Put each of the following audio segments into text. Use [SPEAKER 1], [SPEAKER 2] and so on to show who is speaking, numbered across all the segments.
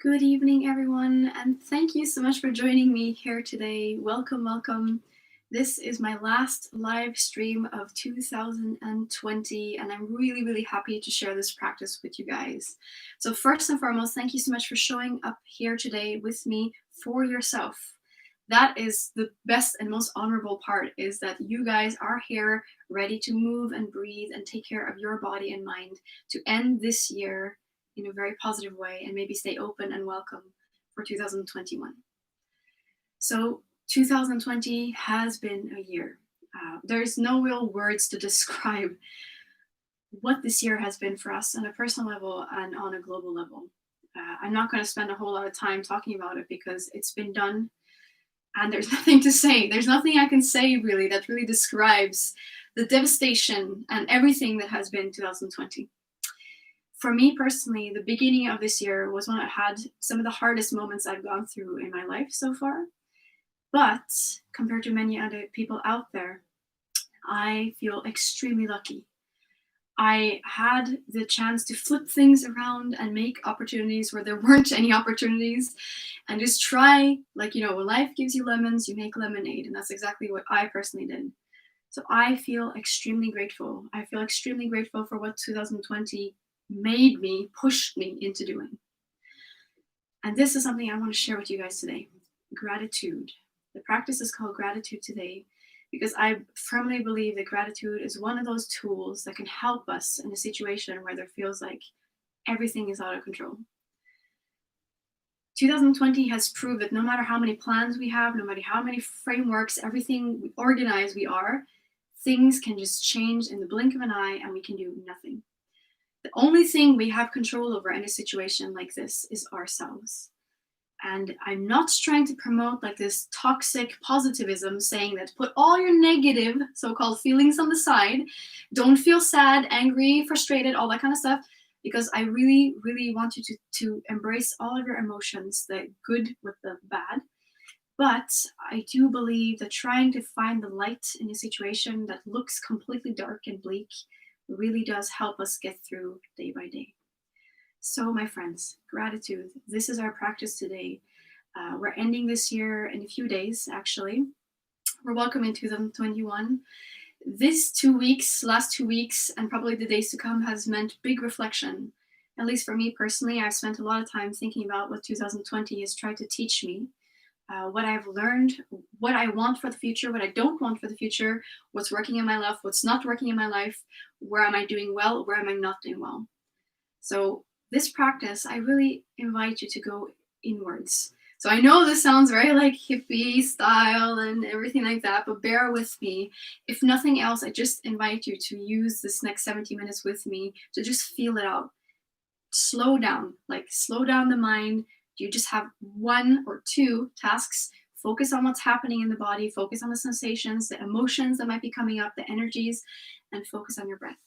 [SPEAKER 1] Good evening, everyone, and thank you so much for joining me here today. Welcome, welcome. This is my last live stream of 2020, and I'm really, really happy to share this practice with you guys. So, first and foremost, thank you so much for showing up here today with me for yourself. That is the best and most honorable part, is that you guys are here ready to move and breathe and take care of your body and mind to end this year in a very positive way and maybe stay open and welcome for 2021. So 2020 has been a year. There's no real words to describe what this year has been for us on a personal level and on a global level. I'm not going to spend a whole lot of time talking about it because it's been done and there's nothing to say. There's nothing I can say really that really describes the devastation and everything that has been 2020. For me personally, the beginning of this year was when I had some of the hardest moments I've gone through in my life so far. But compared to many other people out there, I feel extremely lucky. I had the chance to flip things around and make opportunities where there weren't any opportunities and just try, like, when life gives you lemons, you make lemonade. And that's exactly what I personally did. So I feel extremely grateful. I feel extremely grateful for what 2020 made me, pushed me into doing. And this is something I want to share with you guys today. Gratitude. The practice is called Gratitude Today because I firmly believe that gratitude is one of those tools that can help us in a situation where there feels like everything is out of control. 2020 has proved that no matter how many plans we have, no matter how many frameworks, everything organized we are, things can just change in the blink of an eye and we can do nothing. The only thing we have control over in a situation like this is ourselves. And I'm not trying to promote like this toxic positivism saying that put all your negative so-called feelings on the side. Don't feel sad, angry, frustrated, all that kind of stuff, because I really, really want you to embrace all of your emotions, the good with the bad. But I do believe that trying to find the light in a situation that looks completely dark and bleak really does help us get through day by day. So, my friends, gratitude. This is our practice today. We're ending this year in a few days, actually. We're welcoming 2021. This 2 weeks, last 2 weeks, and probably the days to come has meant big reflection. At least for me personally, I've spent a lot of time thinking about what 2020 has tried to teach me. What I've learned, what I want for the future, what I don't want for the future, what's working in my life, what's not working in my life, where am I doing well, where am I not doing well. So this practice, I really invite you to go inwards. So I know this sounds very like hippie style and everything like that, but bear with me. If nothing else, I just invite you to use this next 70 minutes with me to just feel it out. Slow down the mind. You just have one or two tasks. Focus on what's happening in the body, focus on the sensations, the emotions that might be coming up, the energies, and focus on your breath.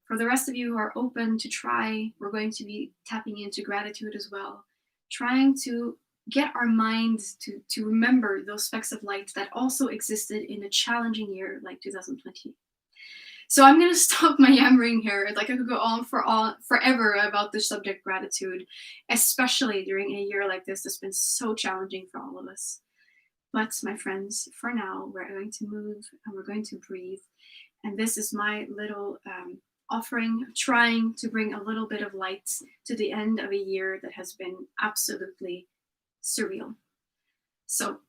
[SPEAKER 1] For the rest of you who are open to try, we're going to be tapping into gratitude as well, trying to get our minds to remember those specks of light that also existed in a challenging year like 2020. So I'm going to stop my yammering here. Like I could go on forever about the subject gratitude, especially during a year like this that's been so challenging for all of us. But my friends, for now, we're going to move and we're going to breathe. And this is my little offering, trying to bring a little bit of light to the end of a year that has been absolutely surreal. So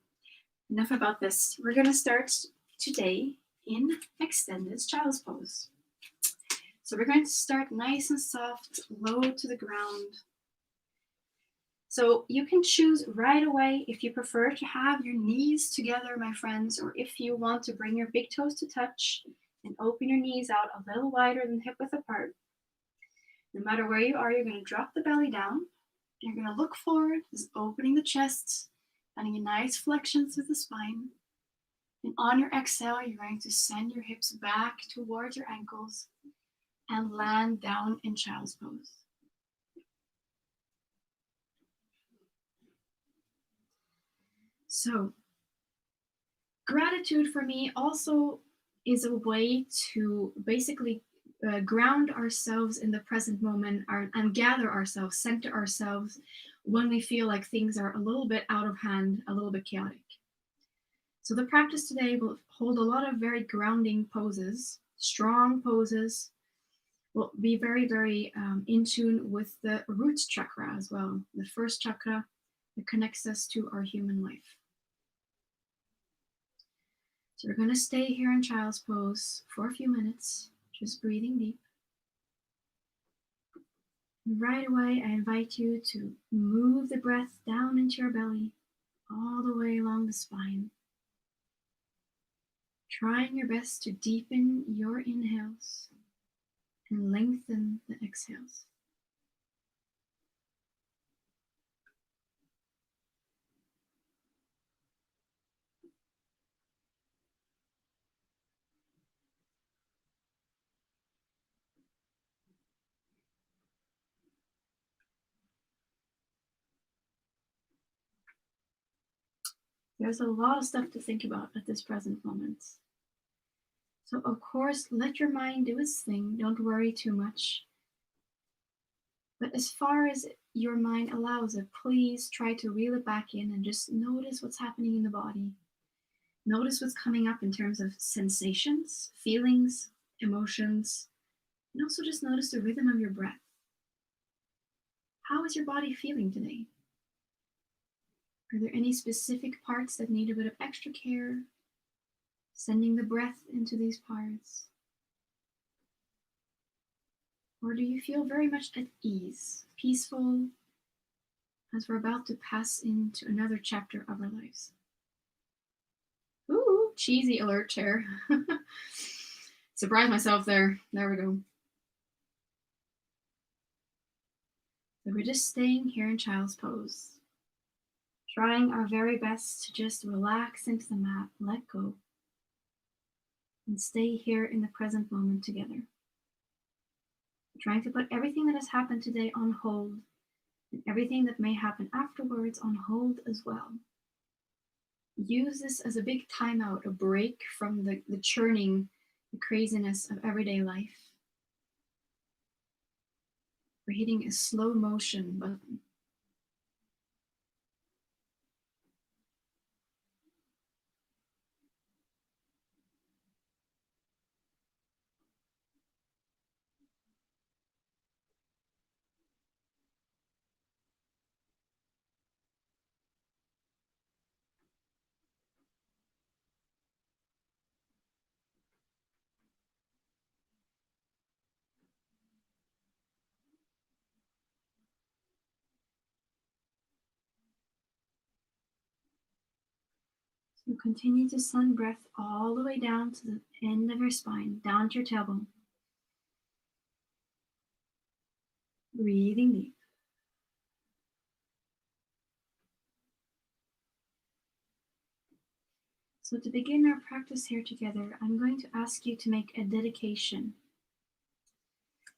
[SPEAKER 1] enough about this. We're going to start today in extended child's pose. So we're going to start nice and soft, low to the ground. So you can choose right away if you prefer to have your knees together, my friends, or if you want to bring your big toes to touch and open your knees out a little wider than hip width apart. No matter where you are, you're going to drop the belly down. You're going to look forward, just opening the chest, finding a nice flexion through the spine. And on your exhale, you're going to send your hips back towards your ankles and land down in child's pose. So, gratitude for me also is a way to basically ground ourselves in the present moment and gather ourselves, center ourselves when we feel like things are a little bit out of hand, a little bit chaotic. So the practice today will hold a lot of very grounding poses, strong poses. Will be very, very in tune with the root chakra as well, the first chakra that connects us to our human life. So we're going to stay here in child's pose for a few minutes, just breathing deep. And right away, I invite you to move the breath down into your belly, all the way along the spine. Trying your best to deepen your inhales and lengthen the exhales. There's a lot of stuff to think about at this present moment. So, of course, let your mind do its thing. Don't worry too much. But as far as your mind allows it, please try to reel it back in and just notice what's happening in the body. Notice what's coming up in terms of sensations, feelings, emotions, and also just notice the rhythm of your breath. How is your body feeling today? Are there any specific parts that need a bit of extra care? Sending the breath into these parts? Or do you feel very much at ease, peaceful, as we're about to pass into another chapter of our lives? Ooh, cheesy alert chair. Surprised myself there. There we go. So we're just staying here in child's pose, trying our very best to just relax into the mat, let go, and stay here in the present moment together. Trying to put everything that has happened today on hold and everything that may happen afterwards on hold as well. Use this as a big timeout, a break from the churning, the craziness of everyday life. We're hitting a slow motion button. So continue to send breath all the way down to the end of your spine, down to your tailbone. Breathing deep. So to begin our practice here together, I'm going to ask you to make a dedication.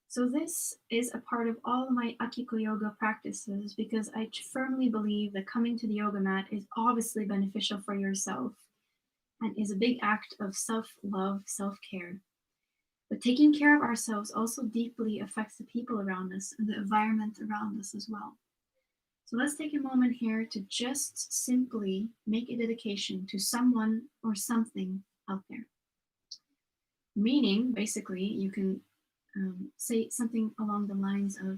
[SPEAKER 1] So this is a part of all my Akiko Yoga practices because I firmly believe that coming to the yoga mat is obviously beneficial for yourself and is a big act of self-love, self-care. But taking care of ourselves also deeply affects the people around us and the environment around us as well. So let's take a moment here to just simply make a dedication to someone or something out there. Meaning, basically, you can say something along the lines of,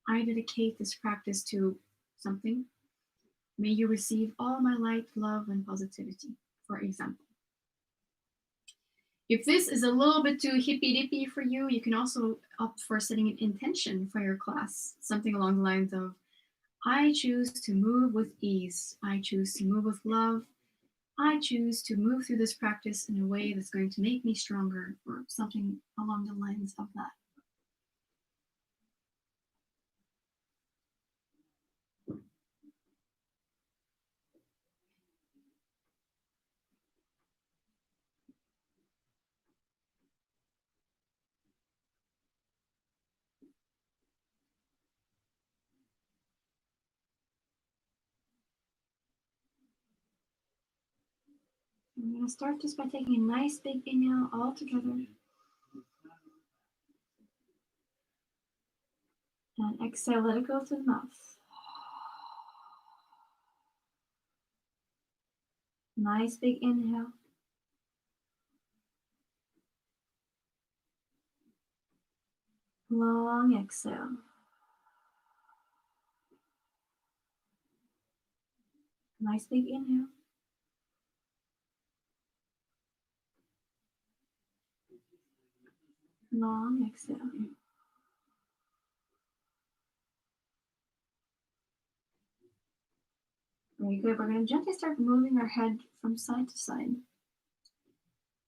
[SPEAKER 1] I dedicate this practice to something. May you receive all my light, love, and positivity, for example. If this is a little bit too hippy-dippy for you, you can also opt for setting an intention for your class, something along the lines of, I choose to move with ease. I choose to move with love. I choose to move through this practice in a way that's going to make me stronger, or something along the lines of that. I'm going to start just by taking a nice big inhale all together. And exhale, let it go through the mouth. Nice big inhale. Long exhale. Nice big inhale. Long exhale. Very good. We're going to gently start moving our head from side to side.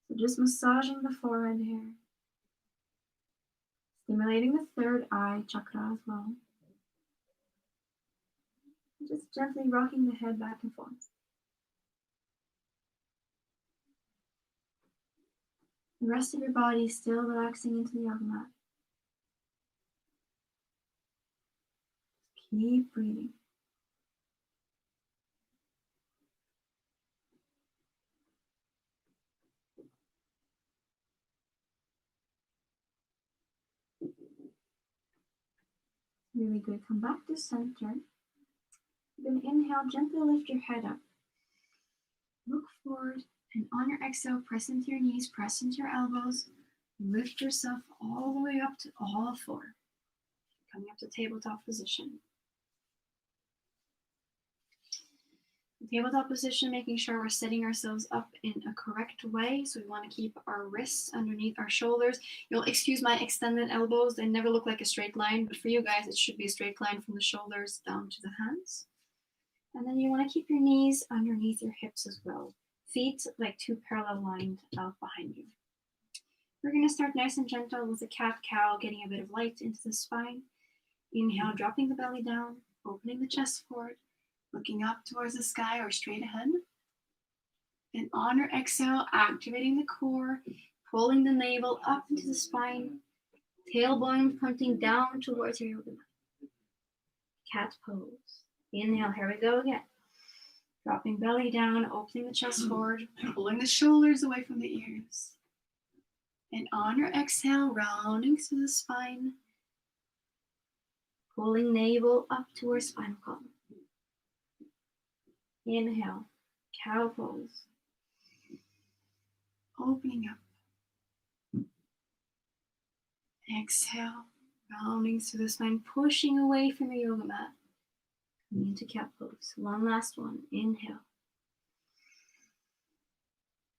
[SPEAKER 1] So just massaging the forehead here. Stimulating the third eye chakra as well. Just gently rocking the head back and forth. The rest of your body is still relaxing into the yoga mat. Keep breathing. Really good. Come back to center. You're going to inhale, gently lift your head up. Look forward, and on your exhale, press into your knees, press into your elbows. Lift yourself all the way up to all four. Coming up to tabletop position. The tabletop position, making sure we're setting ourselves up in a correct way. So we want to keep our wrists underneath our shoulders. You'll excuse my extended elbows. They never look like a straight line, but for you guys, it should be a straight line from the shoulders down to the hands. And then you want to keep your knees underneath your hips as well. Feet like two parallel lines out behind you. We're going to start nice and gentle with a cat-cow, getting a bit of light into the spine. Inhale, dropping the belly down, opening the chest forward, looking up towards the sky or straight ahead. And on your exhale, activating the core, pulling the navel up into the spine, tailbone pointing down towards your yoga mat. Cat pose. Inhale, here we go again. Dropping belly down, opening the chest forward, pulling the shoulders away from the ears. And on your exhale, rounding through the spine, pulling navel up towards spinal column. Inhale, cow pose. Opening up. Exhale, rounding through the spine, pushing away from your yoga mat. Coming into cat pose. One last one. Inhale.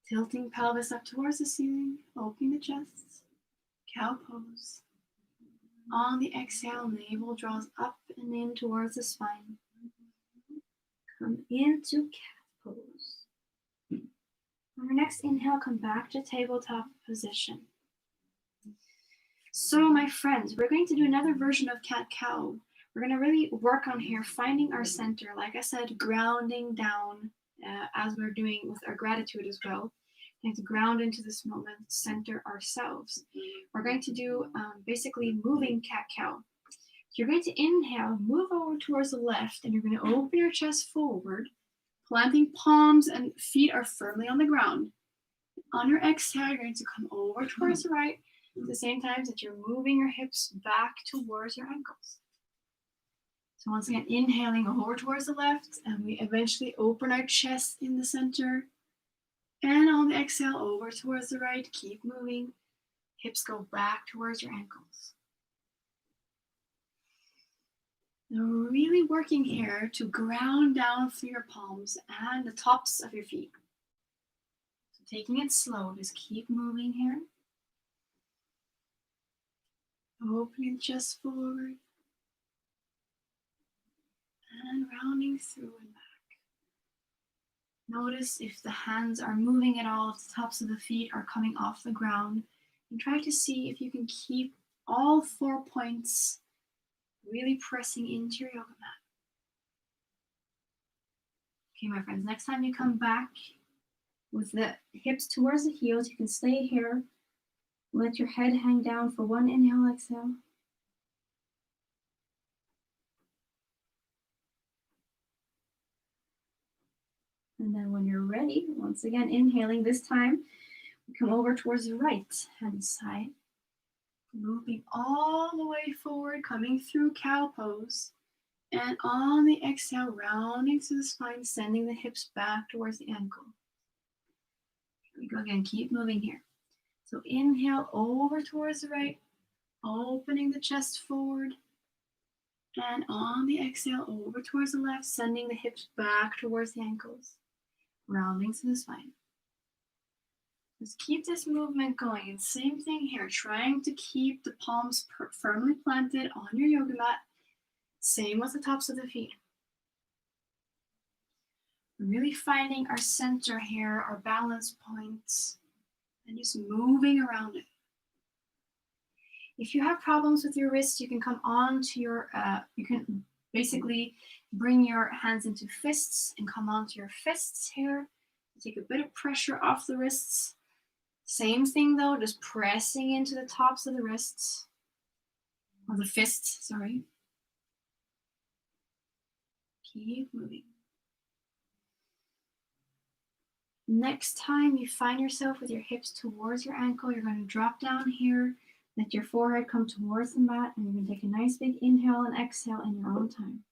[SPEAKER 1] Tilting pelvis up towards the ceiling, opening the chest. Cow pose. On the exhale, navel draws up and in towards the spine. Come into cat pose. On your next inhale, come back to tabletop position. So my friends, we're going to do another version of cat-cow. We're going to really work on here, finding our center. Like I said, grounding down as we're doing with our gratitude as well. We have to ground into this moment, center ourselves. We're going to do basically moving cat-cow. You're going to inhale, move over towards the left, and you're going to open your chest forward, planting palms and feet are firmly on the ground. On your exhale, you're going to come over towards the right at the same time that you're moving your hips back towards your ankles. So once again, inhaling over towards the left, and we eventually open our chest in the center. And on the exhale, over towards the right, keep moving. Hips go back towards your ankles. Now we're really working here to ground down through your palms and the tops of your feet. So taking it slow, just keep moving here. Opening the chest forward. And rounding through and back. Notice if the hands are moving at all, if the tops of the feet are coming off the ground. And try to see if you can keep all 4 points really pressing into your yoga mat. Okay, my friends, next time you come back with the hips towards the heels, you can stay here. Let your head hang down for one inhale, exhale. And then when you're ready, once again, inhaling this time, we come over towards the right hand side. Moving all the way forward, coming through cow pose. And on the exhale, rounding through the spine, sending the hips back towards the ankle. Here we go again, keep moving here. So inhale over towards the right, opening the chest forward. And on the exhale, over towards the left, sending the hips back towards the ankles, rounding through the spine. Just keep this movement going. And same thing here, trying to keep the palms firmly planted on your yoga mat. Same with the tops of the feet. We're really finding our center here, our balance points, and just moving around it. If you have problems with your wrists, you can come on to your, you can basically bring your hands into fists and come onto your fists here. Take a bit of pressure off the wrists. Same thing though, just pressing into the tops of the wrists, or the fists, sorry. Keep moving. Next time you find yourself with your hips towards your ankle, you're going to drop down here, let your forehead come towards the mat, and you're going to take a nice big inhale and exhale in your own time.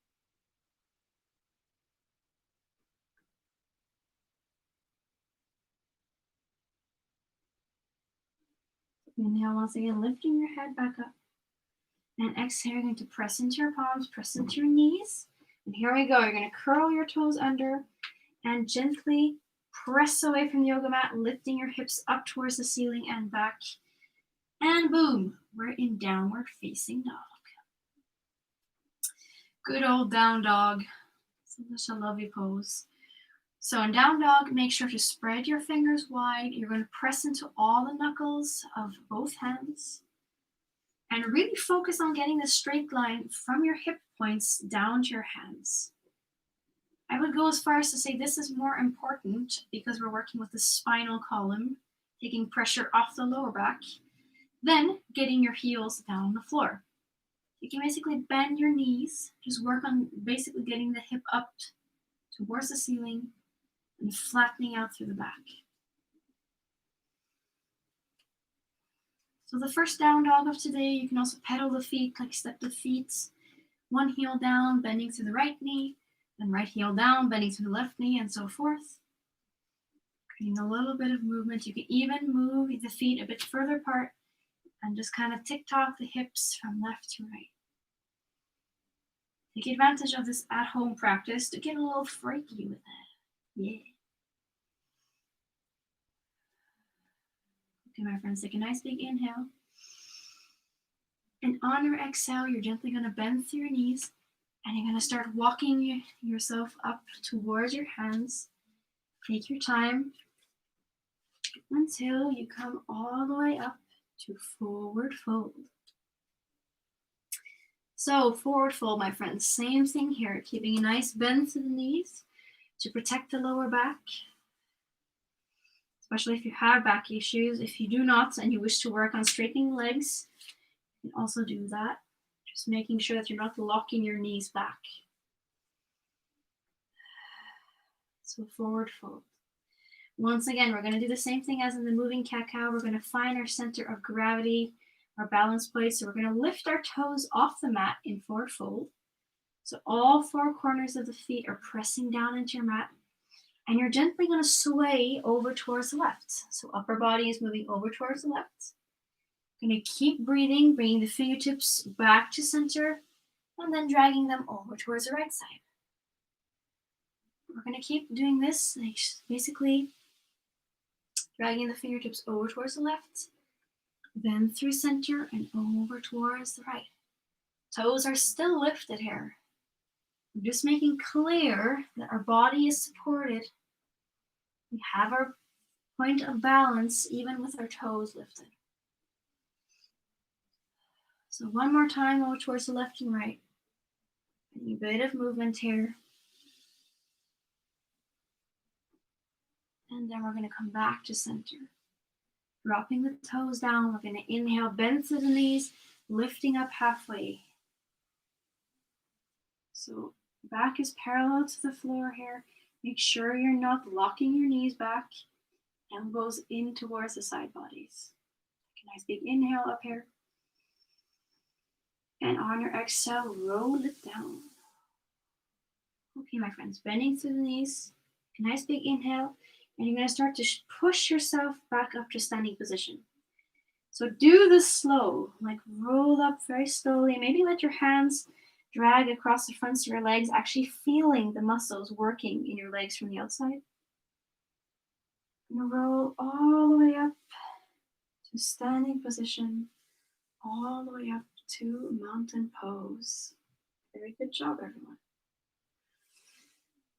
[SPEAKER 1] Inhale once again, lifting your head back up. And exhale, you're going to press into your palms, press into your knees. And here we go. You're going to curl your toes under and gently press away from the yoga mat, lifting your hips up towards the ceiling and back. And boom, we're in downward facing dog. Good old down dog. Such a lovely pose. So in down dog, make sure to spread your fingers wide. You're going to press into all the knuckles of both hands. And really focus on getting the straight line from your hip points down to your hands. I would go as far as to say this is more important because we're working with the spinal column, taking pressure off the lower back, then getting your heels down on the floor. You can basically bend your knees, just work on basically getting the hip up towards the ceiling and flattening out through the back. So the first down dog of today, you can also pedal the feet, like step the feet, one heel down, bending through the right knee, then right heel down, bending through the left knee, and so forth. Creating a little bit of movement. You can even move the feet a bit further apart and just kind of tick-tock the hips from left to right. Take advantage of this at-home practice to get a little freaky with it. Yeah. Okay, my friends, take a nice big inhale. And on your exhale, you're gently going to bend through your knees and you're going to start walking yourself up towards your hands. Take your time until you come all the way up to forward fold. So forward fold, my friends, same thing here, keeping a nice bend to the knees to protect the lower back. Especially if you have back issues. If you do not and you wish to work on straightening legs, you can also do that. Just making sure that you're not locking your knees back. So forward fold. Once again, we're going to do the same thing as in the moving cat-cow. We're going to find our center of gravity, our balance point. So we're going to lift our toes off the mat in forward fold. So all four corners of the feet are pressing down into your mat. And you're gently going to sway over towards the left. So upper body is moving over towards the left. Going to keep breathing, bringing the fingertips back to center, and then dragging them over towards the right side. We're going to keep doing this, basically dragging the fingertips over towards the left, then through center and over towards the right. Toes are still lifted here. I'm just making clear that our body is supported. We have our point of balance even with our toes lifted. So one more time over towards the left and right. A bit of movement here. And then we're going to come back to center. Dropping the toes down. We're going to inhale, bend through the knees, lifting up halfway. So back is parallel to the floor here. Make sure you're not locking your knees back. Elbows in towards the side bodies. Take a nice big inhale up here. And on your exhale, roll it down. Okay, my friends, bending through the knees. A nice big inhale. And you're going to start to push yourself back up to standing position. So do this slow, like roll up very slowly. Maybe let your hands drag across the fronts of your legs, actually feeling the muscles working in your legs from the outside. And roll all the way up to standing position, all the way up to mountain pose. Very good job, everyone.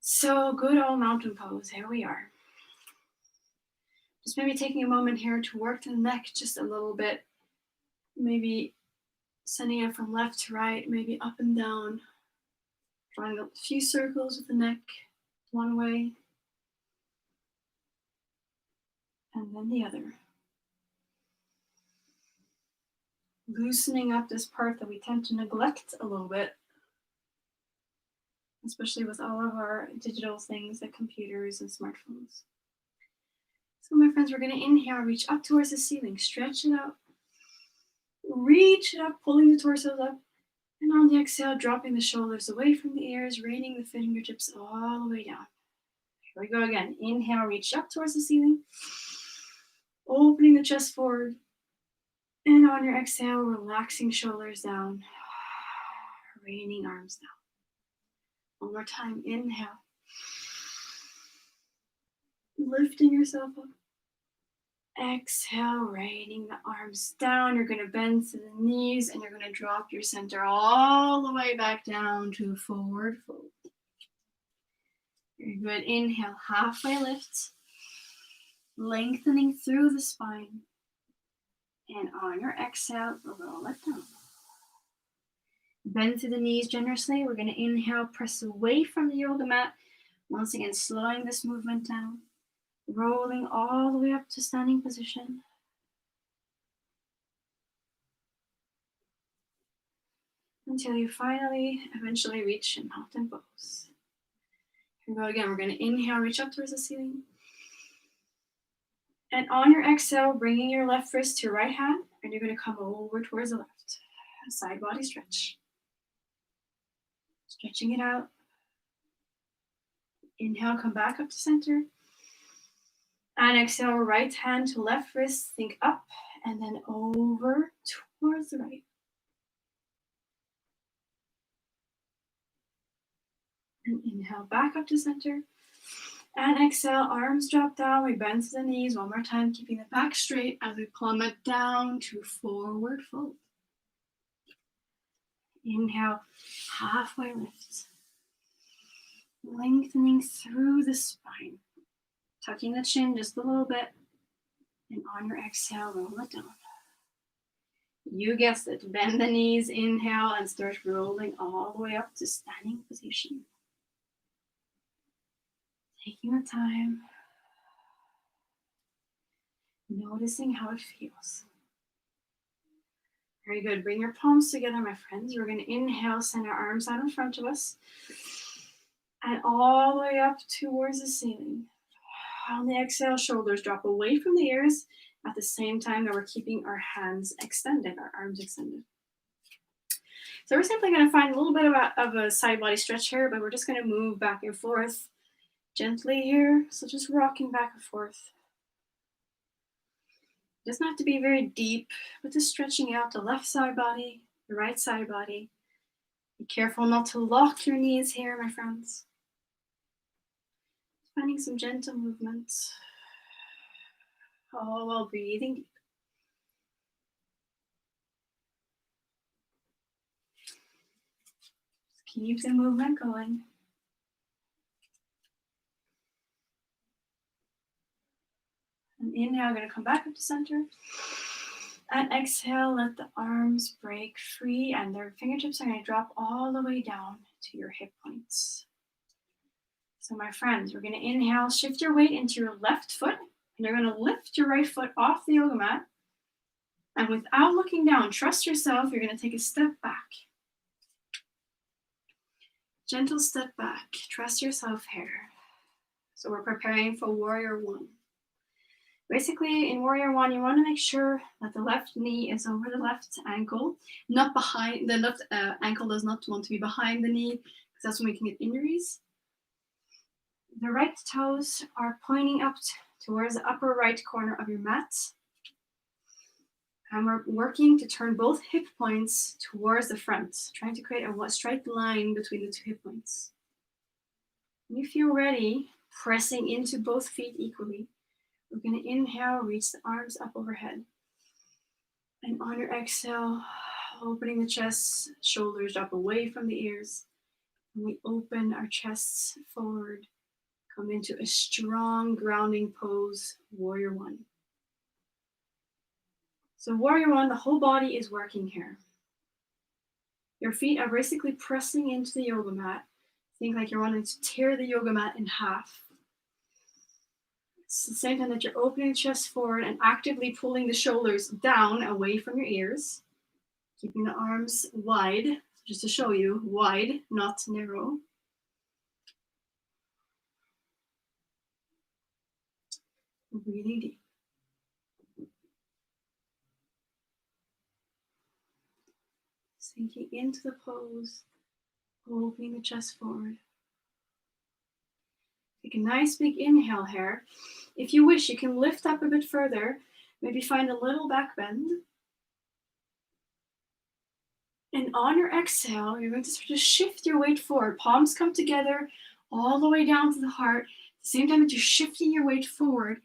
[SPEAKER 1] So good old mountain pose. Here we are. Just maybe taking a moment here to work the neck just a little bit. Maybe sending it from left to right, maybe up and down. Drawing a few circles with the neck one way and then the other. Loosening up this part that we tend to neglect a little bit, especially with all of our digital things like computers and smartphones. So my friends, we're going to inhale, reach up towards the ceiling, stretch it out, reach it up, pulling the torso up, and on the exhale, dropping the shoulders away from the ears, raining the fingertips all the way down. Here we go again. Inhale, reach up towards the ceiling, opening the chest forward, and on your exhale, relaxing shoulders down, raining arms down. One more time, inhale. Lifting yourself up. Exhale, raining the arms down. You're going to bend to the knees and you're going to drop your center all the way back down to forward fold. Very good. Inhale, halfway lift. Lengthening through the spine. And on your exhale, roll it down. Bend through the knees generously. We're going to inhale, press away from the yoga mat. Once again, slowing this movement down. Rolling all the way up to standing position. Until you finally, eventually reach a mountain pose. Here we go again. We're going to inhale, reach up towards the ceiling. And on your exhale, bringing your left wrist to your right hand, and you're going to come over towards the left. A side body stretch. Stretching it out. Inhale, come back up to center. And exhale, right hand to left wrist, think up, and then over towards the right. And inhale, back up to center. And exhale, arms drop down. We bend to the knees one more time, keeping the back straight as we plummet down to forward fold. Inhale, halfway lift. Lengthening through the spine. Tucking the chin just a little bit. And on your exhale, roll it down. You guessed it. Bend the knees, inhale, and start rolling all the way up to standing position. Taking the time. Noticing how it feels. Very good. Bring your palms together, my friends. We're going to inhale, send our arms out in front of us. And all the way up towards the ceiling. On the exhale, shoulders drop away from the ears at the same time that we're keeping our hands extended, our arms extended. So we're simply going to find a little bit of a side body stretch here, but we're just going to move back and forth gently here. So just rocking back and forth. It doesn't have to be very deep, but just stretching out the left side body, the right side body. Be careful not to lock your knees here, my friends. Finding some gentle movements, all while breathing deep. Just keep the movement going. And inhale, going to come back up to center. And exhale, let the arms break free and their fingertips are going to drop all the way down to your hip points. So my friends, we're going to inhale, shift your weight into your left foot, and you're going to lift your right foot off the yoga mat. And without looking down, trust yourself, you're going to take a step back. Gentle step back, trust yourself here. So we're preparing for warrior one. Basically, in Warrior One, you want to make sure that the left knee is over the left ankle, not behind. The left ankle does not want to be behind the knee because that's when we can get injuries. The right toes are pointing up towards the upper right corner of your mat. And we're working to turn both hip points towards the front, trying to create a straight line between the two hip points. When you feel ready, pressing into both feet equally, we're going to inhale, reach the arms up overhead. And on your exhale, opening the chest, shoulders drop away from the ears. And we open our chests forward, come into a strong grounding pose, Warrior One. So Warrior One, the whole body is working here. Your feet are basically pressing into the yoga mat. Think like you're wanting to tear the yoga mat in half. It's the same time that you're opening the chest forward and actively pulling the shoulders down away from your ears. Keeping the arms wide, just to show you, wide, not narrow. Breathing deep. Sinking into the pose, opening the chest forward. Take a nice big inhale here. If you wish, you can lift up a bit further. Maybe find a little back bend. And on your exhale, you're going to sort of shift your weight forward. Palms come together all the way down to the heart. At the same time that you're shifting your weight forward,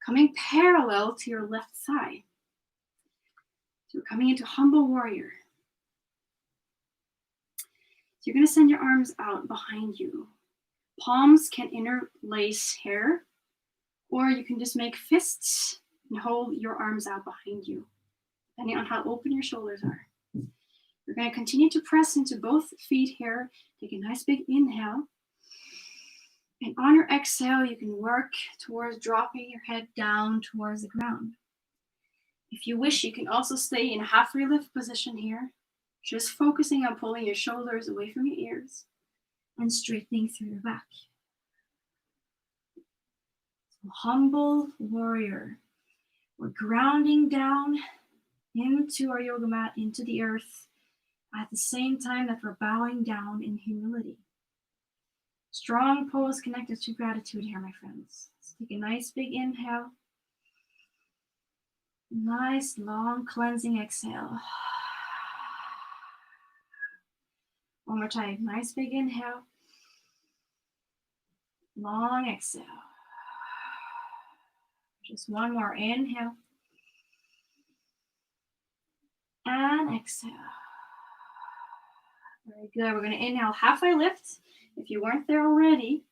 [SPEAKER 1] coming parallel to your left side. So we're coming into humble warrior. So you're going to send your arms out behind you. Palms can interlace here, or you can just make fists and hold your arms out behind you, depending on how open your shoulders are. We're going to continue to press into both feet here. Take a nice big inhale. And on your exhale, you can work towards dropping your head down towards the ground. If you wish, you can also stay in a halfway lift position here, just focusing on pulling your shoulders away from your ears and straightening through your back. So humble warrior. We're grounding down into our yoga mat, into the earth, at the same time that we're bowing down in humility. Strong pose connected to gratitude here, my friends. Let's take a nice big inhale. Nice long cleansing exhale. One more time. Nice big inhale. Long exhale. Just one more inhale. And exhale. Very good. We're going to inhale halfway lift if you weren't there already.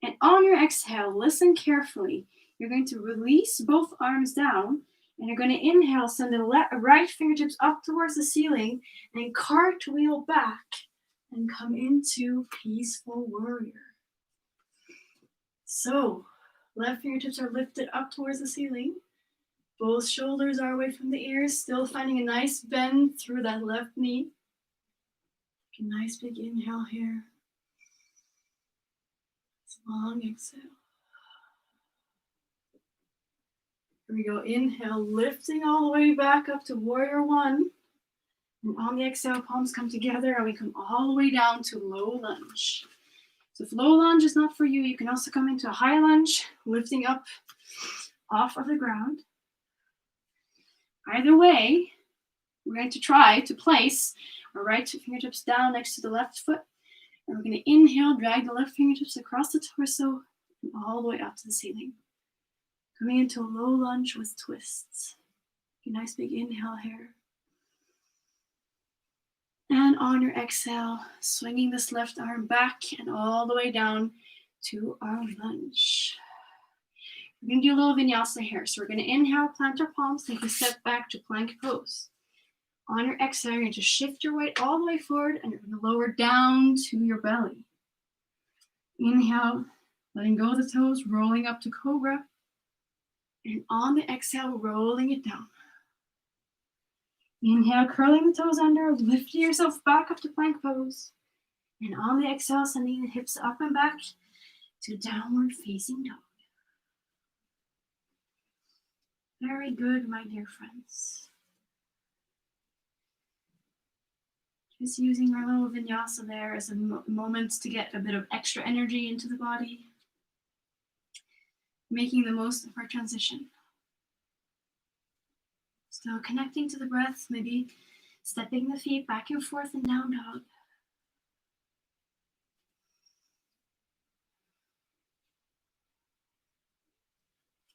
[SPEAKER 1] And on your exhale, listen carefully. You're going to release both arms down, and you're going to inhale, send the right fingertips up towards the ceiling, and cartwheel back and come into peaceful warrior. So, left fingertips are lifted up towards the ceiling. Both shoulders are away from the ears, still finding a nice bend through that left knee. Take a nice big inhale here. Long exhale. Here we go. Inhale, lifting all the way back up to Warrior One. And on the exhale, palms come together and we come all the way down to low lunge. So if low lunge is not for you, you can also come into a high lunge, lifting up off of the ground. Either way, we're going to try to place our right fingertips down next to the left foot. And we're going to inhale, drag the left fingertips across the torso and all the way up to the ceiling. Coming into a low lunge with twists. A nice big inhale here. And on your exhale, swinging this left arm back and all the way down to our lunge. We're going to do a little vinyasa here. So we're going to inhale, plant our palms, take a step back to plank pose. On your exhale, you're going to shift your weight all the way forward and you're going to lower down to your belly. Inhale, letting go of the toes, rolling up to cobra. And on the exhale, rolling it down. Inhale, curling the toes under, lifting yourself back up to plank pose. And on the exhale, sending the hips up and back to downward facing dog. Very good, my dear friends. Just using our little vinyasa there as a moment to get a bit of extra energy into the body. Making the most of our transition. Still connecting to the breath, maybe stepping the feet back and forth in down dog.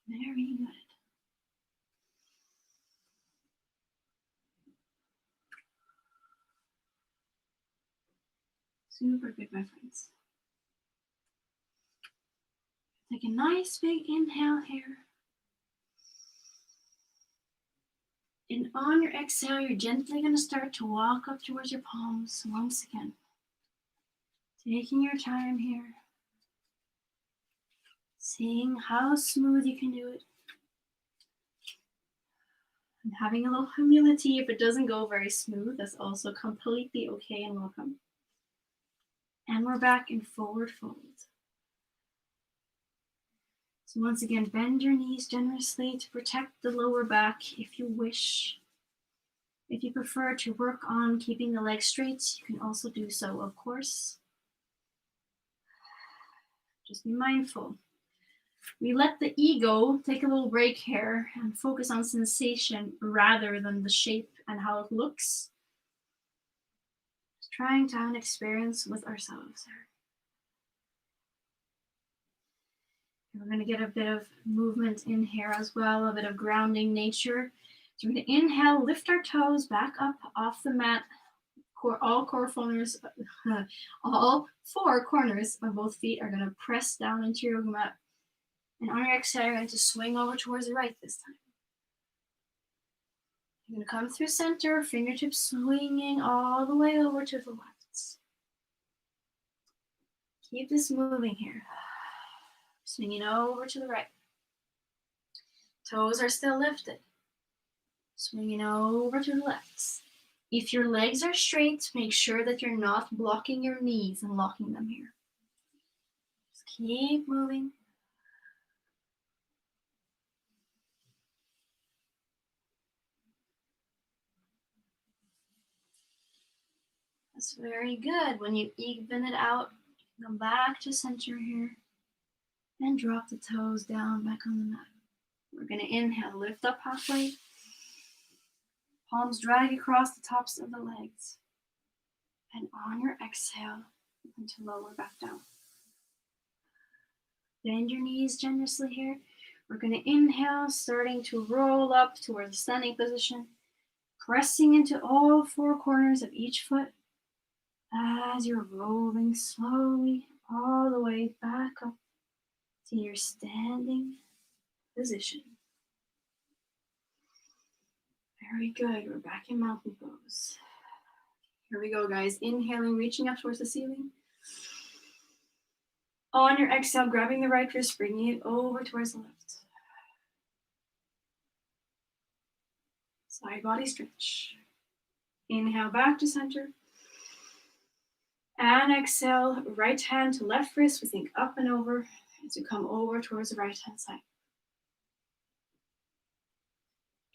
[SPEAKER 1] Very good. Super good, my friends. Take a nice big inhale here. And on your exhale, you're gently going to start to walk up towards your palms once again. Taking your time here. Seeing how smooth you can do it. And having a little humility if it doesn't go very smooth. That's also completely okay and welcome. And we're back in forward fold. So once again, bend your knees generously to protect the lower back if you wish. If you prefer to work on keeping the legs straight, you can also do so, of course. Just be mindful. We let the ego take a little break here and focus on sensation rather than the shape and how it looks. Just trying to have an experience with ourselves here. We're going to get a bit of movement in here as well, a bit of grounding nature. So we're going to inhale, lift our toes back up off the mat. All four corners of both feet are going to press down into your yoga mat. And on your exhale, you're going to swing over towards the right this time. You're going to come through center, fingertips swinging all the way over to the left. Keep this moving here. Swinging over to the right. Toes are still lifted. Swinging over to the left. If your legs are straight, make sure that you're not blocking your knees and locking them here. Just keep moving. That's very good. When you even it out, come back to center here and drop the toes down back on the mat. We're going to inhale, lift up halfway. Palms drag across the tops of the legs. And on your exhale, you're going to lower back down. Bend your knees generously here. We're going to inhale, starting to roll up towards the standing position, pressing into all four corners of each foot as you're rolling slowly all the way back up to your standing position. Very good. We're back in mountain pose. Here we go, guys. Inhaling, reaching up towards the ceiling. On your exhale, grabbing the right wrist, bringing it over towards the left. Side body stretch. Inhale back to center. And exhale, right hand to left wrist. We think up and over as you come over towards the right hand side.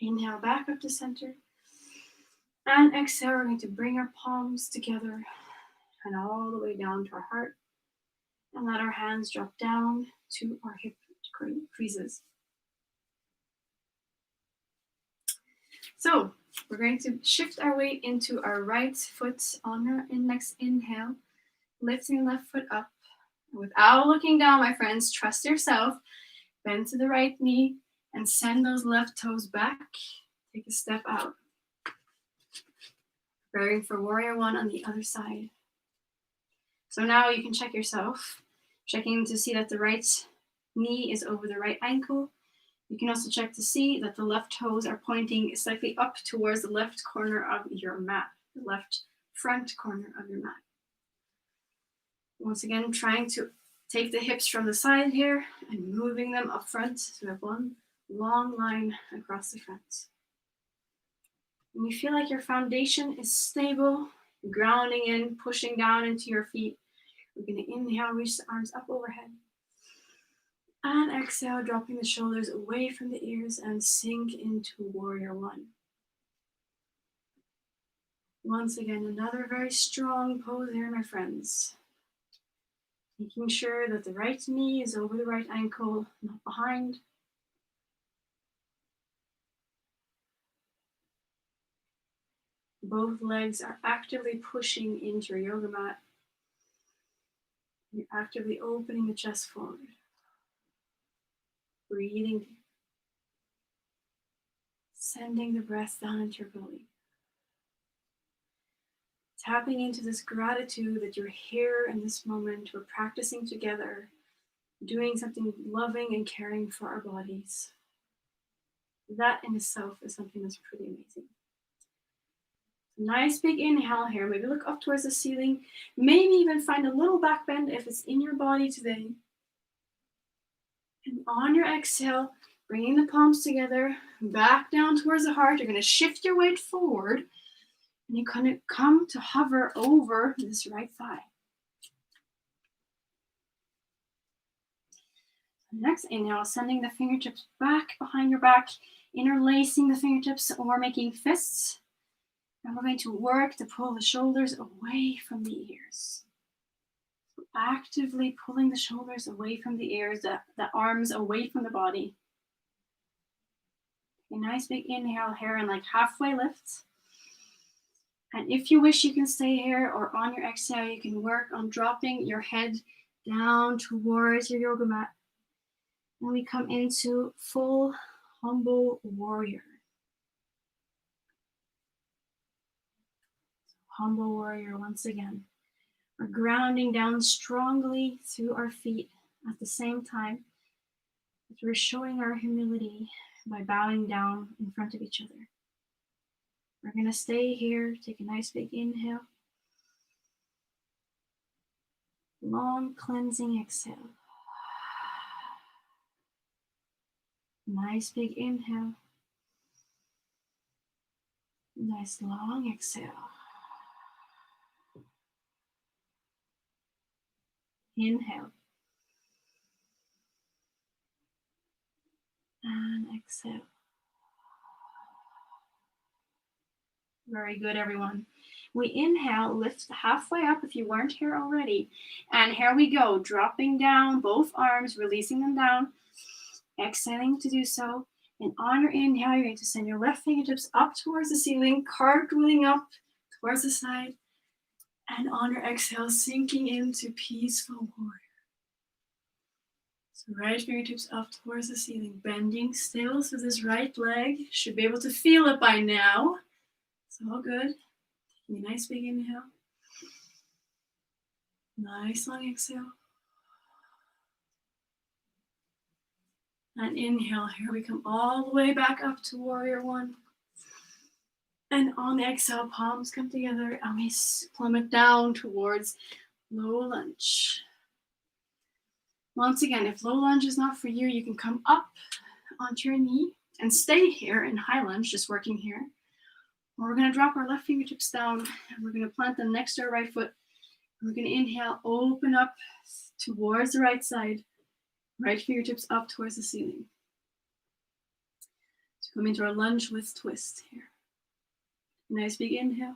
[SPEAKER 1] Inhale back up to center. And exhale, we're going to bring our palms together and all the way down to our heart. And let our hands drop down to our hip creases. So we're going to shift our weight into our right foot on our next inhale, lifting left foot up. Without looking down, my friends, trust yourself. Bend to the right knee and send those left toes back. Take a step out. Preparing for warrior one on the other side. So now you can check yourself, checking to see that the right knee is over the right ankle. You can also check to see that the left toes are pointing slightly up towards the left corner of your mat, the left front corner of your mat. Once again, trying to take the hips from the side here and moving them up front. So we have one long line across the front. When you feel like your foundation is stable, grounding in, pushing down into your feet, we're going to inhale, reach the arms up overhead. And exhale, dropping the shoulders away from the ears and sink into warrior one. Once again, another very strong pose here, my friends. Making sure that the right knee is over the right ankle, not behind. Both legs are actively pushing into your yoga mat. You're actively opening the chest forward. Breathing. Sending the breath down into your belly. Tapping into this gratitude that you're here in this moment. We're practicing together, doing something loving and caring for our bodies. That in itself is something that's pretty amazing. Nice big inhale here. Maybe look up towards the ceiling. Maybe even find a little back bend if it's in your body today. And on your exhale, bringing the palms together, back down towards the heart. You're going to shift your weight forward. And you're going to come to hover over this right thigh. Next inhale, sending the fingertips back behind your back, interlacing the fingertips or making fists. And we're going to work to pull the shoulders away from the ears. So actively pulling the shoulders away from the ears, the arms away from the body. A nice big inhale here and like halfway lift. And if you wish, you can stay here, or on your exhale, you can work on dropping your head down towards your yoga mat. And we come into full humble warrior. Humble warrior once again. We're grounding down strongly through our feet at the same time as we're showing our humility by bowing down in front of each other. We're going to stay here, take a nice big inhale. Long cleansing exhale. Nice big inhale. Nice long exhale. Inhale. And exhale. Very good, everyone. We inhale, lift halfway up if you weren't here already. And here we go, dropping down both arms, releasing them down. Exhaling to do so. And on your inhale, you're going to send your left fingertips up towards the ceiling, cartwheeling up towards the side. And on your exhale, sinking into peaceful warrior. So right fingertips up towards the ceiling, bending still. So this right leg should be able to feel it by now. It's all good. Taking a nice big inhale. Nice long exhale. And inhale, here we come all the way back up to warrior one. And on the exhale, palms come together and we plummet down towards low lunge. Once again, if low lunge is not for you, you can come up onto your knee and stay here in high lunge, just working here. Or we're going to drop our left fingertips down and we're going to plant them next to our right foot. And we're going to inhale, open up towards the right side. Right fingertips up towards the ceiling. So come into our lunge with twist here. Nice big inhale.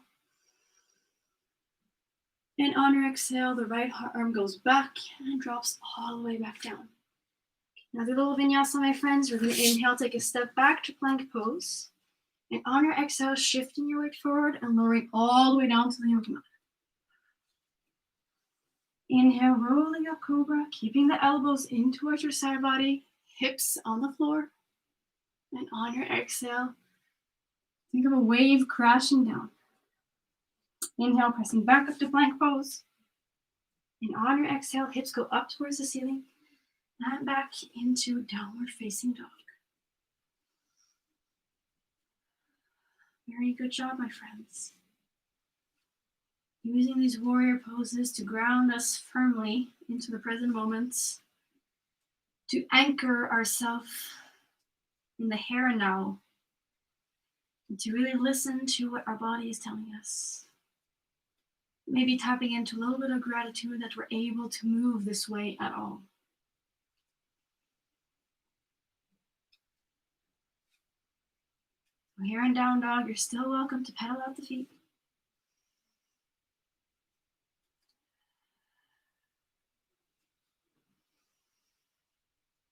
[SPEAKER 1] And on your exhale, the right arm goes back and drops all the way back down. Now the little vinyasa, my friends, we're going to inhale, take a step back to plank pose. And on your exhale, shifting your weight forward and lowering all the way down to the yoga mat. Inhale, rolling up cobra, keeping the elbows in towards your side body, hips on the floor. And on your exhale, think of a wave crashing down. Inhale, pressing back up to plank pose. And on your exhale, hips go up towards the ceiling and back into downward facing dog. Very good job, my friends. Using these warrior poses to ground us firmly into the present moments, to anchor ourselves in the here and now, and to really listen to what our body is telling us. Maybe tapping into a little bit of gratitude that we're able to move this way at all. From here in down dog, you're still welcome to pedal out the feet.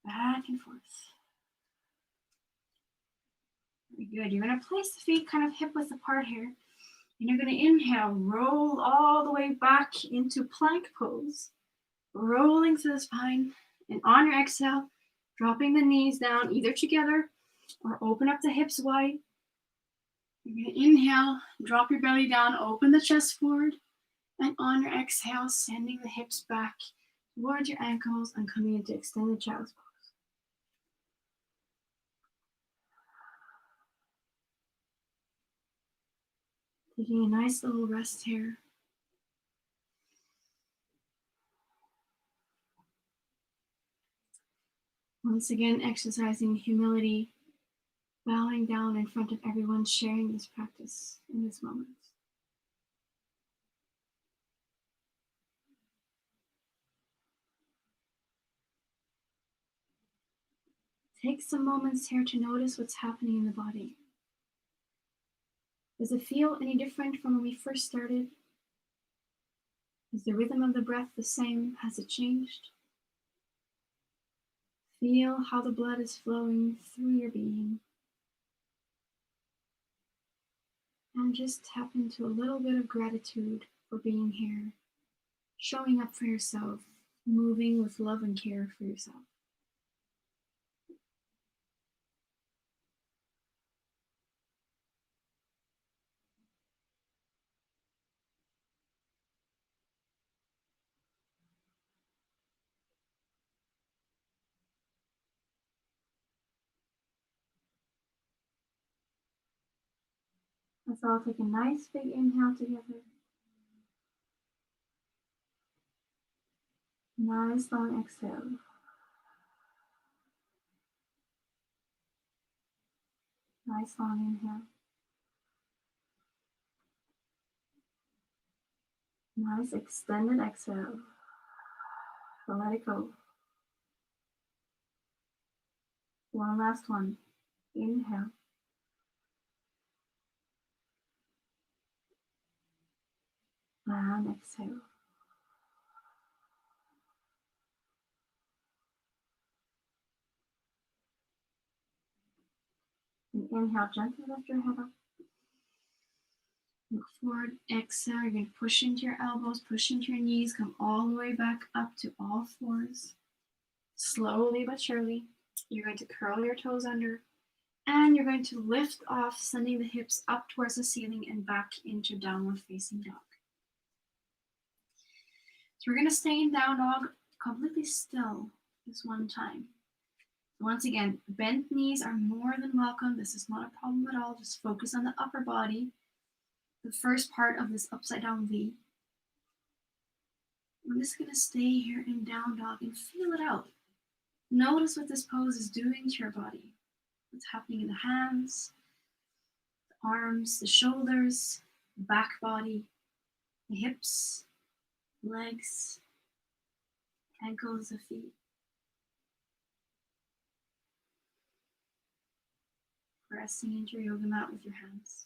[SPEAKER 1] Back and forth. Very good. You're going to place the feet kind of hip width apart here. And you're going to inhale, roll all the way back into plank pose, rolling through the spine. And on your exhale, dropping the knees down either together or open up the hips wide. You're going to inhale, drop your belly down, open the chest forward. And on your exhale, sending the hips back towards your ankles and coming into extended child's pose. Taking a nice little rest here. Once again, exercising humility, bowing down in front of everyone, sharing this practice in this moment. Take some moments here to notice what's happening in the body. Does it feel any different from when we first started? Is the rhythm of the breath the same? Has it changed? Feel how the blood is flowing through your being. And just tap into a little bit of gratitude for being here, showing up for yourself, moving with love and care for yourself. Let's all take a nice big inhale together. Nice long exhale. Nice long inhale. Nice extended exhale. Let it go. One last one. Inhale. And exhale. And inhale, gently lift your head up. Look forward, exhale. You're going to push into your elbows, push into your knees, come all the way back up to all fours. Slowly but surely, you're going to curl your toes under, and you're going to lift off, sending the hips up towards the ceiling and back into downward facing dog. So we're going to stay in down dog completely still this one time. Once again, bent knees are more than welcome. This is not a problem at all. Just focus on the upper body, the first part of this upside down V. I'm just going to stay here in down dog and feel it out. Notice what this pose is doing to your body. What's happening in the hands, the arms, the shoulders, the back body, the hips, legs, ankles, the feet. Pressing into your yoga mat with your hands.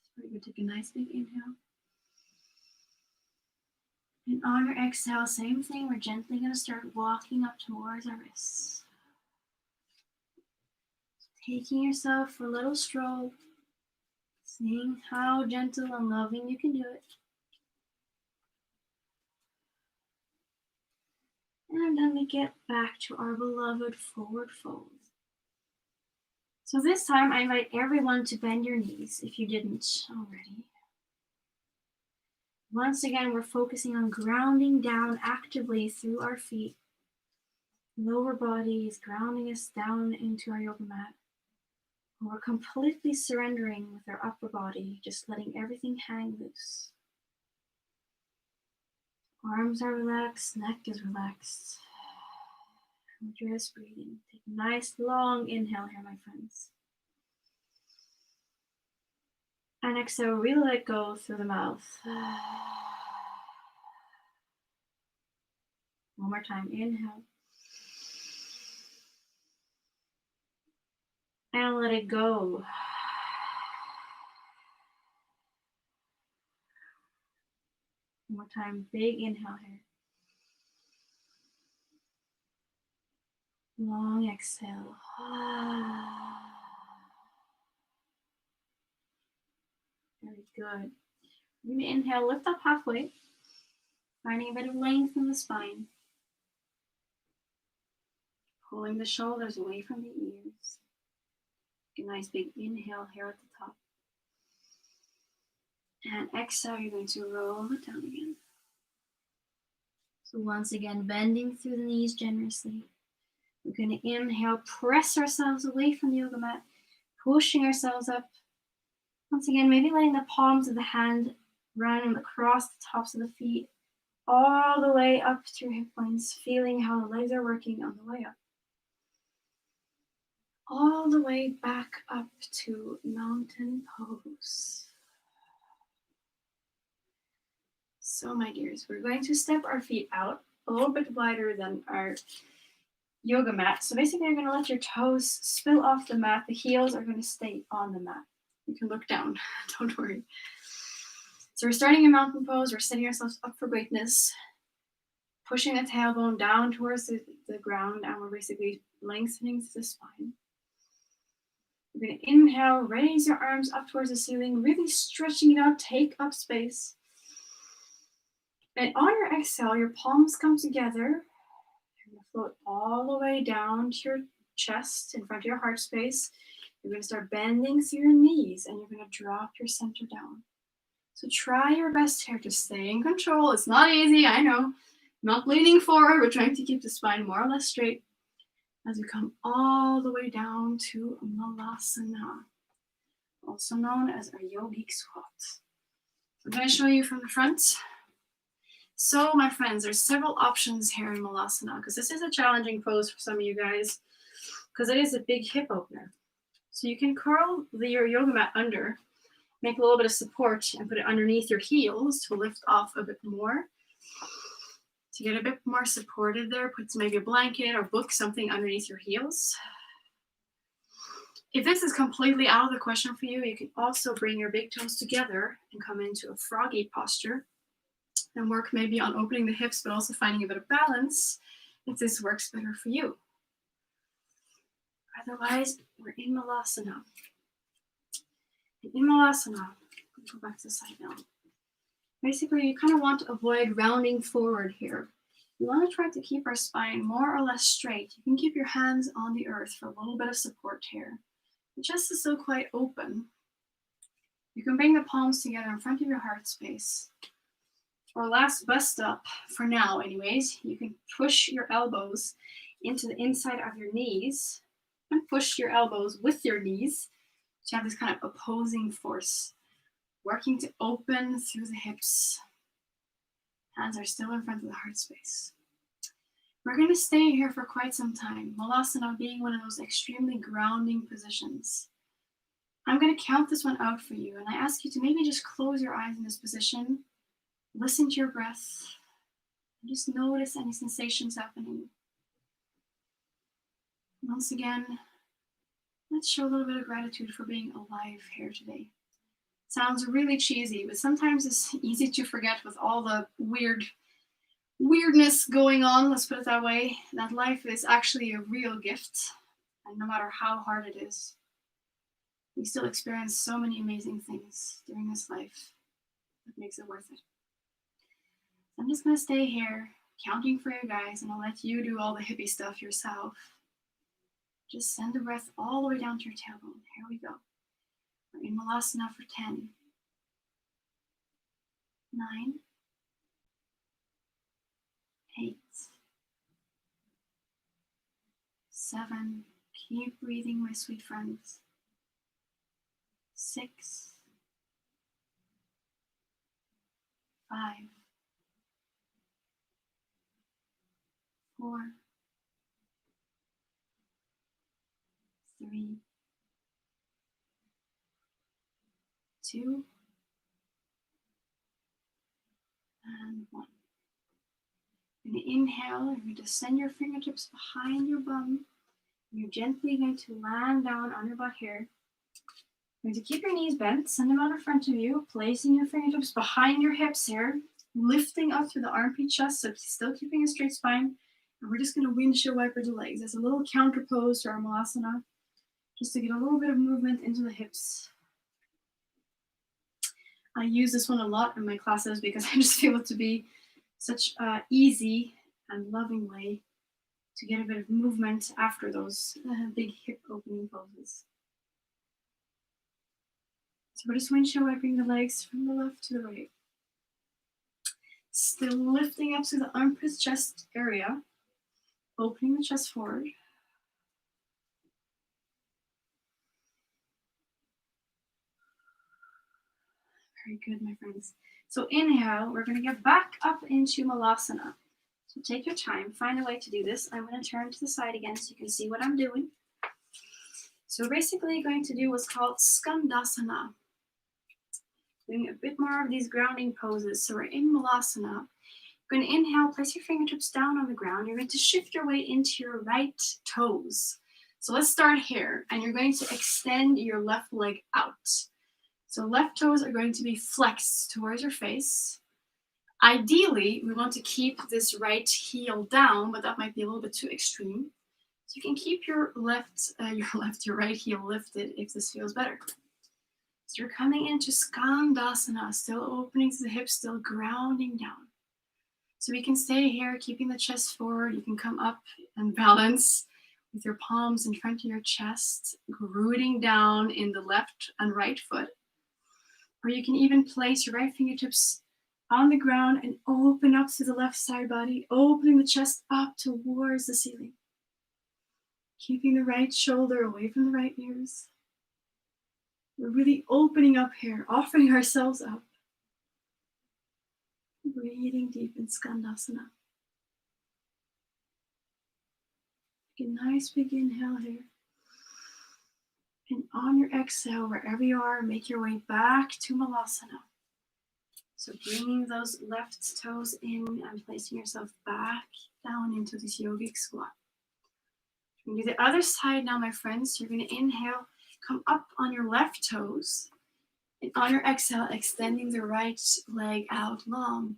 [SPEAKER 1] It's pretty good. Take a nice big inhale. And on your exhale, same thing. We're gently going to start walking up towards our wrists. Taking yourself for a little stroll. Seeing how gentle and loving you can do it. And then we get back to our beloved forward fold. So this time I invite everyone to bend your knees if you didn't already. Once again, we're focusing on grounding down actively through our feet. Lower body is grounding us down into our yoga mat. We're completely surrendering with our upper body, just letting everything hang loose. Arms are relaxed, neck is relaxed. And just breathing. Take a nice long inhale here, my friends. And exhale, really let go through the mouth. One more time, inhale. And let it go. One more time, big inhale here. Long exhale. Very good. We're gonna inhale, lift up halfway, finding a bit of length in the spine. Pulling the shoulders away from the ears. A nice big inhale here at the top. And exhale, you're going to roll it down again. So once again, bending through the knees generously. We're going to inhale, press ourselves away from the yoga mat, pushing ourselves up. Once again, maybe letting the palms of the hand run across the tops of the feet, all the way up to your hip points, feeling how the legs are working on the way up. All the way back up to mountain pose. So my dears, we're going to step our feet out a little bit wider than our yoga mat. So basically you're going to let your toes spill off the mat. The heels are going to stay on the mat. You can look down, don't worry. So we're starting in mountain pose. We're setting ourselves up for greatness. Pushing the tailbone down towards the ground, and we're basically lengthening the spine. You're going to inhale, raise your arms up towards the ceiling, really stretching it out, take up space. And on your exhale, your palms come together. You're going to float all the way down to your chest in front of your heart space. You're going to start bending through your knees, and you're going to drop your center down. So try your best here to stay in control. It's not easy, I know. Not leaning forward, but trying to keep the spine more or less straight as we come all the way down to Malasana, also known as our yogic squat. I'm going to show you from the front. So my friends, there's several options here in Malasana, because this is a challenging pose for some of you guys, because it is a big hip opener. So you can curl your yoga mat under, make a little bit of support, and put it underneath your heels to lift off a bit more. To get a bit more supported there, put maybe a blanket or book something underneath your heels. If this is completely out of the question for you, you can also bring your big toes together and come into a froggy posture and work maybe on opening the hips, but also finding a bit of balance if this works better for you. Otherwise, we're in Malasana. In Malasana, go back to the side now. Basically, you kind of want to avoid rounding forward here. You want to try to keep our spine more or less straight. You can keep your hands on the earth for a little bit of support here. The chest is still quite open. You can bring the palms together in front of your heart space. For last bust up, for now anyways, you can push your elbows into the inside of your knees and push your elbows with your knees to have this kind of opposing force. Working to open through the hips. Hands are still in front of the heart space. We're going to stay here for quite some time. Malasana being one of those extremely grounding positions. I'm going to count this one out for you, and I ask you to maybe just close your eyes in this position. Listen to your breath. And just notice any sensations happening. Once again, let's show a little bit of gratitude for being alive here today. Sounds really cheesy, but sometimes it's easy to forget with all the weirdness going on, let's put it that way, that life is actually a real gift. And no matter how hard it is, we still experience so many amazing things during this life that makes it worth it. I'm just going to stay here, counting for you guys, and I'll let you do all the hippie stuff yourself. Just send the breath all the way down to your tailbone. Here we go. We're in Malasana for 10, 9, 8, 7, keep breathing, my sweet friends. 6, 5, 4, 3, 2, and 1. You're going to inhale, you're going to send your fingertips behind your bum, You're gently going to land down on your butt here. You're going to keep your knees bent, send them out in front of you, placing your fingertips behind your hips here, lifting up through the armpit chest, so still keeping a straight spine. And we're just going to windshield wiper the legs as a little counter pose to our malasana, just to get a little bit of movement into the hips. I use this one a lot in my classes because I just feel it to be such an easy and loving way to get a bit of movement after those big hip opening poses. So we're just windshield wiping the legs from the left to the right. Still lifting up to the armpit chest area, opening the chest forward. Very good, my friends. So inhale, we're going to get back up into Malasana. So take your time, find a way to do this. I'm going to turn to the side again so you can see what I'm doing. So we're basically going to do what's called Skandasana. Doing a bit more of these grounding poses. So we're in Malasana. You're going to inhale, place your fingertips down on the ground. You're going to shift your weight into your right toes. So let's start here. And you're going to extend your left leg out. So left toes are going to be flexed towards your face. Ideally, we want to keep this right heel down, but that might be a little bit too extreme. So you can keep your right heel lifted if this feels better. So you're coming into Skandasana, still opening to the hips, still grounding down. So we can stay here, keeping the chest forward. You can come up and balance with your palms in front of your chest, rooting down in the left and right foot. Or you can even place your right fingertips on the ground and open up to the left side body, opening the chest up towards the ceiling. Keeping the right shoulder away from the right ears. We're really opening up here, offering ourselves up. Breathing deep in Skandasana. Take a nice big inhale here. And on your exhale, wherever you are, make your way back to Malasana. So bringing those left toes in and placing yourself back down into this yogic squat. We're going to do the other side now, my friends. You're going to inhale, come up on your left toes. And on your exhale, extending the right leg out long.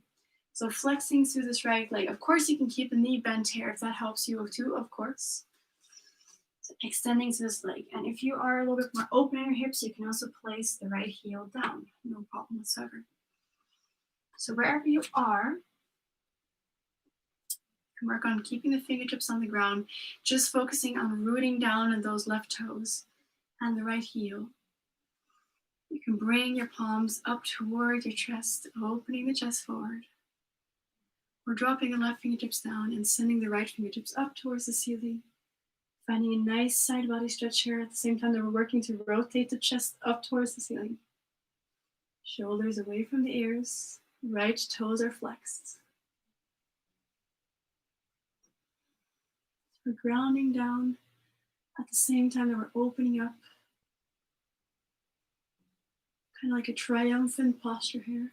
[SPEAKER 1] So flexing through this right leg. Of course, you can keep the knee bent here if that helps you too, of course. So extending to this leg. And if you are a little bit more open in your hips, you can also place the right heel down. No problem whatsoever. So wherever you are, you can work on keeping the fingertips on the ground, just focusing on rooting down on those left toes and the right heel. You can bring your palms up toward your chest, opening the chest forward. Or dropping the left fingertips down and sending the right fingertips up towards the ceiling. Finding a nice side body stretch here at the same time that we're working to rotate the chest up towards the ceiling. Shoulders away from the ears. Right toes are flexed. We're grounding down at the same time that we're opening up. Kind of like a triumphant posture here.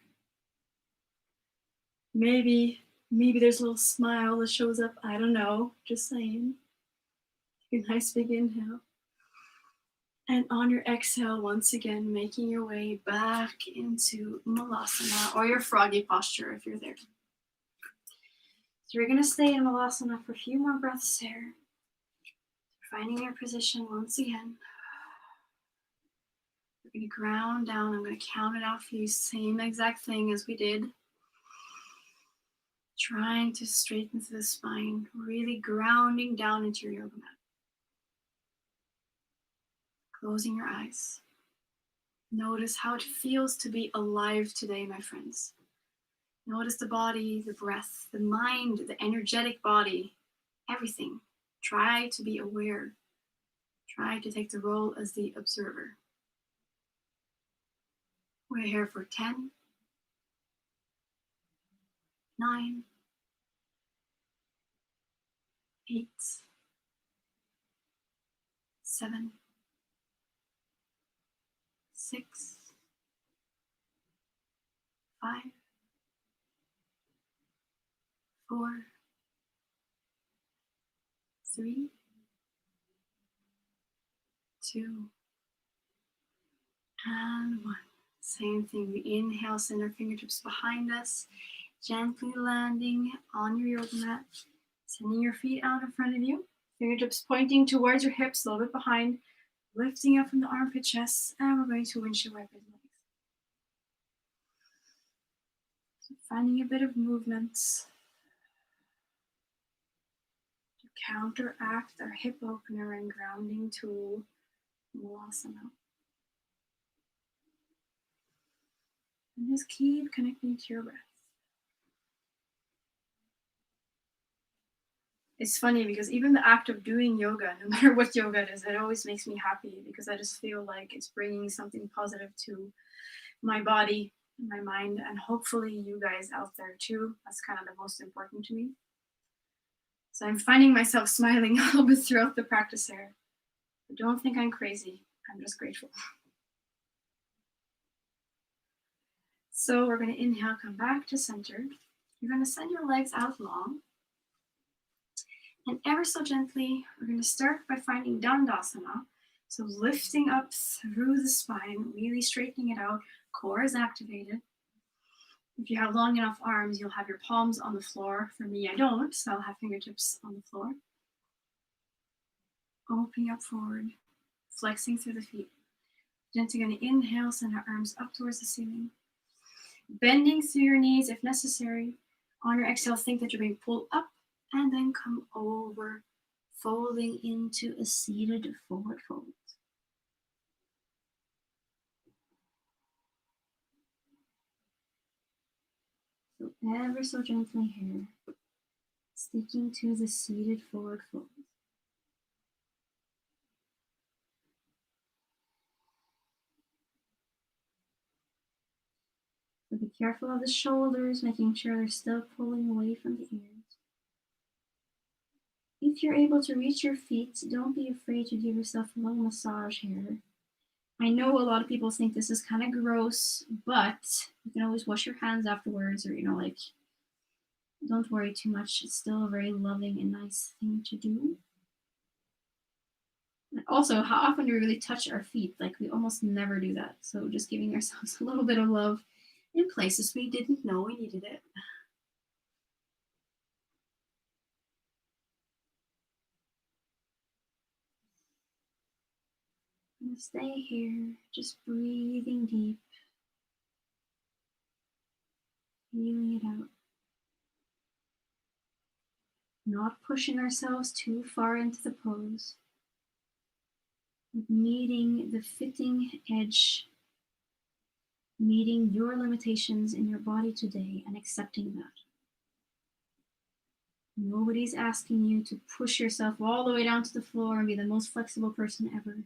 [SPEAKER 1] Maybe there's a little smile that shows up. I don't know. Just saying. Take a nice big inhale. And on your exhale, once again, making your way back into Malasana or your froggy posture if you're there. So you're going to stay in Malasana for a few more breaths here. Finding your position once again. We're going to ground down. I'm going to count it out for you. Same exact thing as we did. Trying to straighten through the spine. Really grounding down into your yoga mat. Closing your eyes. Notice how it feels to be alive today, my friends. Notice the body, the breath, the mind, the energetic body, everything. Try to be aware. Try to take the role as the observer. We're here for 10, 9, 8, 7, 6, 5, 4, 3, 2, and 1. Same thing. We inhale, send our fingertips behind us, gently landing on your yoga mat, sending your feet out in front of you, fingertips pointing towards your hips, a little bit behind, lifting up from the armpit chest, and we're going to windshield wiper the legs. So finding a bit of movement to counteract our hip opener and grounding tool, Mulasana. And just keep connecting to your breath. It's funny because even the act of doing yoga, no matter what yoga it is, it always makes me happy because I just feel like it's bringing something positive to my body, my mind, and hopefully you guys out there too. That's kind of the most important to me. So I'm finding myself smiling a little bit throughout the practice here. But don't think I'm crazy. I'm just grateful. So we're going to inhale, come back to center. You're going to send your legs out long. And ever so gently, we're going to start by finding Dandasana. So lifting up through the spine, really straightening it out. Core is activated. If you have long enough arms, you'll have your palms on the floor. For me, I don't, so I'll have fingertips on the floor. Opening up forward, flexing through the feet. Gently going to inhale, send our arms up towards the ceiling. Bending through your knees if necessary. On your exhale, think that you're being pulled up and then come over, folding into a seated forward fold. So ever so gently here, sticking to the seated forward fold. So be careful of the shoulders, making sure they're still pulling away from the ears. If you're able to reach your feet, don't be afraid to give yourself a little massage here. I know a lot of people think this is kind of gross, but you can always wash your hands afterwards, or, don't worry too much. It's still a very loving and nice thing to do. And also, how often do we really touch our feet? Like, we almost never do that. So just giving ourselves a little bit of love in places we didn't know we needed it. And stay here, just breathing deep, feeling it out. Not pushing ourselves too far into the pose. Meeting the fitting edge, meeting your limitations in your body today and accepting that. Nobody's asking you to push yourself all the way down to the floor and be the most flexible person ever.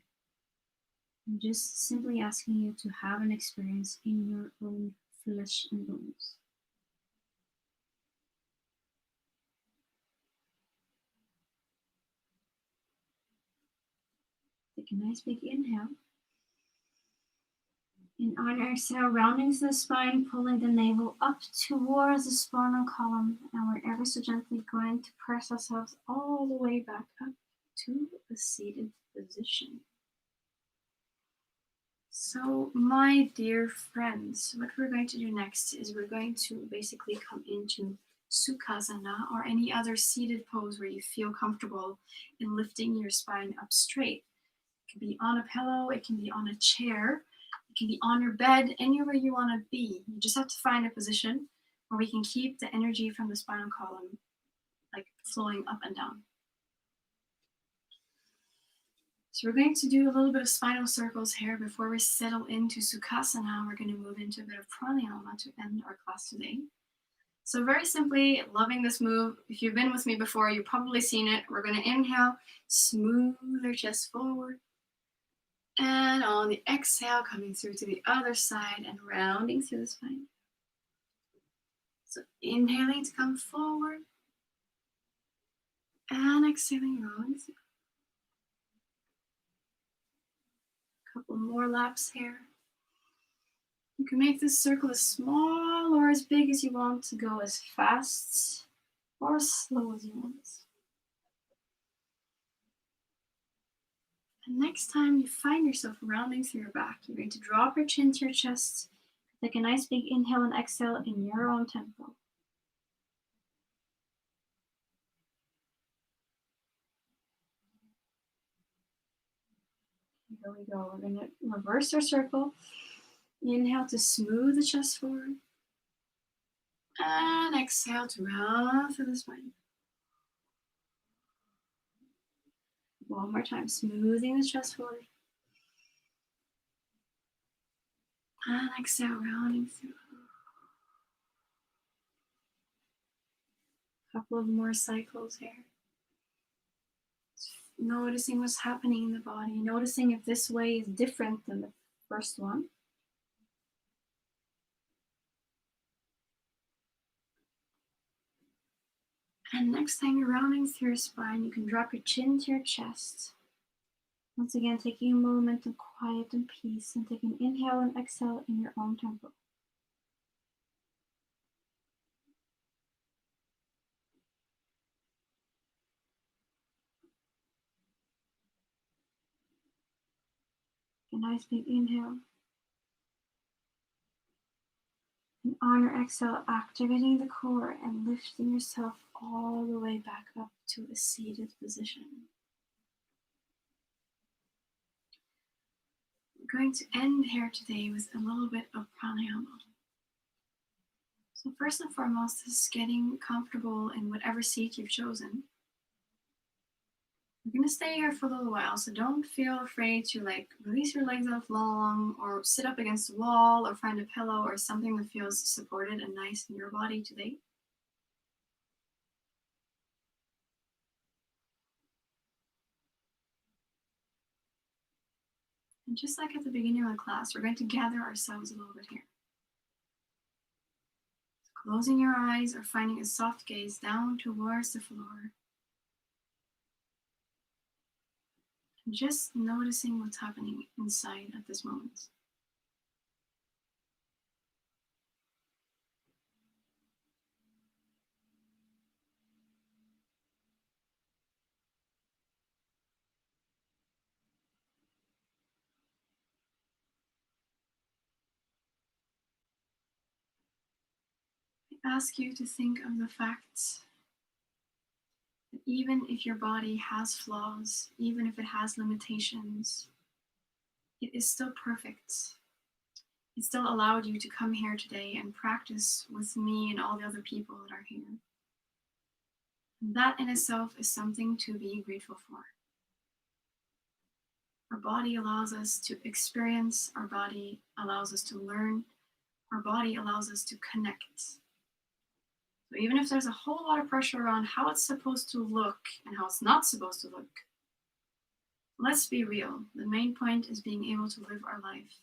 [SPEAKER 1] I'm just simply asking you to have an experience in your own flesh and bones. Take a nice big inhale. And on our exhale, rounding to the spine, pulling the navel up towards the spinal column. And we're ever so gently going to press ourselves all the way back up to a seated position. So, my dear friends, what we're going to do next is we're going to basically come into Sukhasana, or any other seated pose where you feel comfortable in lifting your spine up straight. It can be on a pillow, it can be on a chair, it can be on your bed, anywhere you want to be. You just have to find a position where we can keep the energy from the spinal column like flowing up and down. So we're going to do a little bit of spinal circles here before we settle into Sukhasana. We're going to move into a bit of Pranayama to end our class today. So very simply, loving this move. If you've been with me before, you've probably seen it. We're going to inhale, smooth our chest forward. And on the exhale, coming through to the other side and rounding through the spine. So inhaling to come forward. And exhaling, rolling through. Couple more laps here. You can make this circle as small or as big as you want, to go as fast or as slow as you want. And next time you find yourself rounding through your back, you're going to drop your chin to your chest. Take a nice big inhale and exhale in your own tempo. Here we go. We're going to reverse our circle. Inhale to smooth the chest forward. And exhale to round through the spine. One more time, smoothing the chest forward. And exhale, rounding through. A couple of more cycles here. Noticing what's happening in the body. Noticing if this way is different than the first one. And next time you're rounding through your spine, you can drop your chin to your chest. Once again, taking a moment of quiet and peace, and take an inhale and exhale in your own tempo. A nice big inhale. And on your exhale, activating the core and lifting yourself all the way back up to a seated position. We're going to end here today with a little bit of pranayama. So first and foremost is getting comfortable in whatever seat you've chosen. We're going to stay here for a little while, so don't feel afraid to release your legs out long or sit up against a wall or find a pillow or something that feels supported and nice in your body today. And just like at the beginning of the class, we're going to gather ourselves a little bit here. So closing your eyes or finding a soft gaze down towards the floor. And just noticing what's happening inside at this moment. I ask you to think of the fact that even if your body has flaws, even if it has limitations, it is still perfect. It still allowed you to come here today and practice with me and all the other people that are here. And that in itself is something to be grateful for. Our body allows us to experience, our body allows us to learn, our body allows us to connect. So even if there's a whole lot of pressure around how it's supposed to look and how it's not supposed to look, let's be real. The main point is being able to live our life.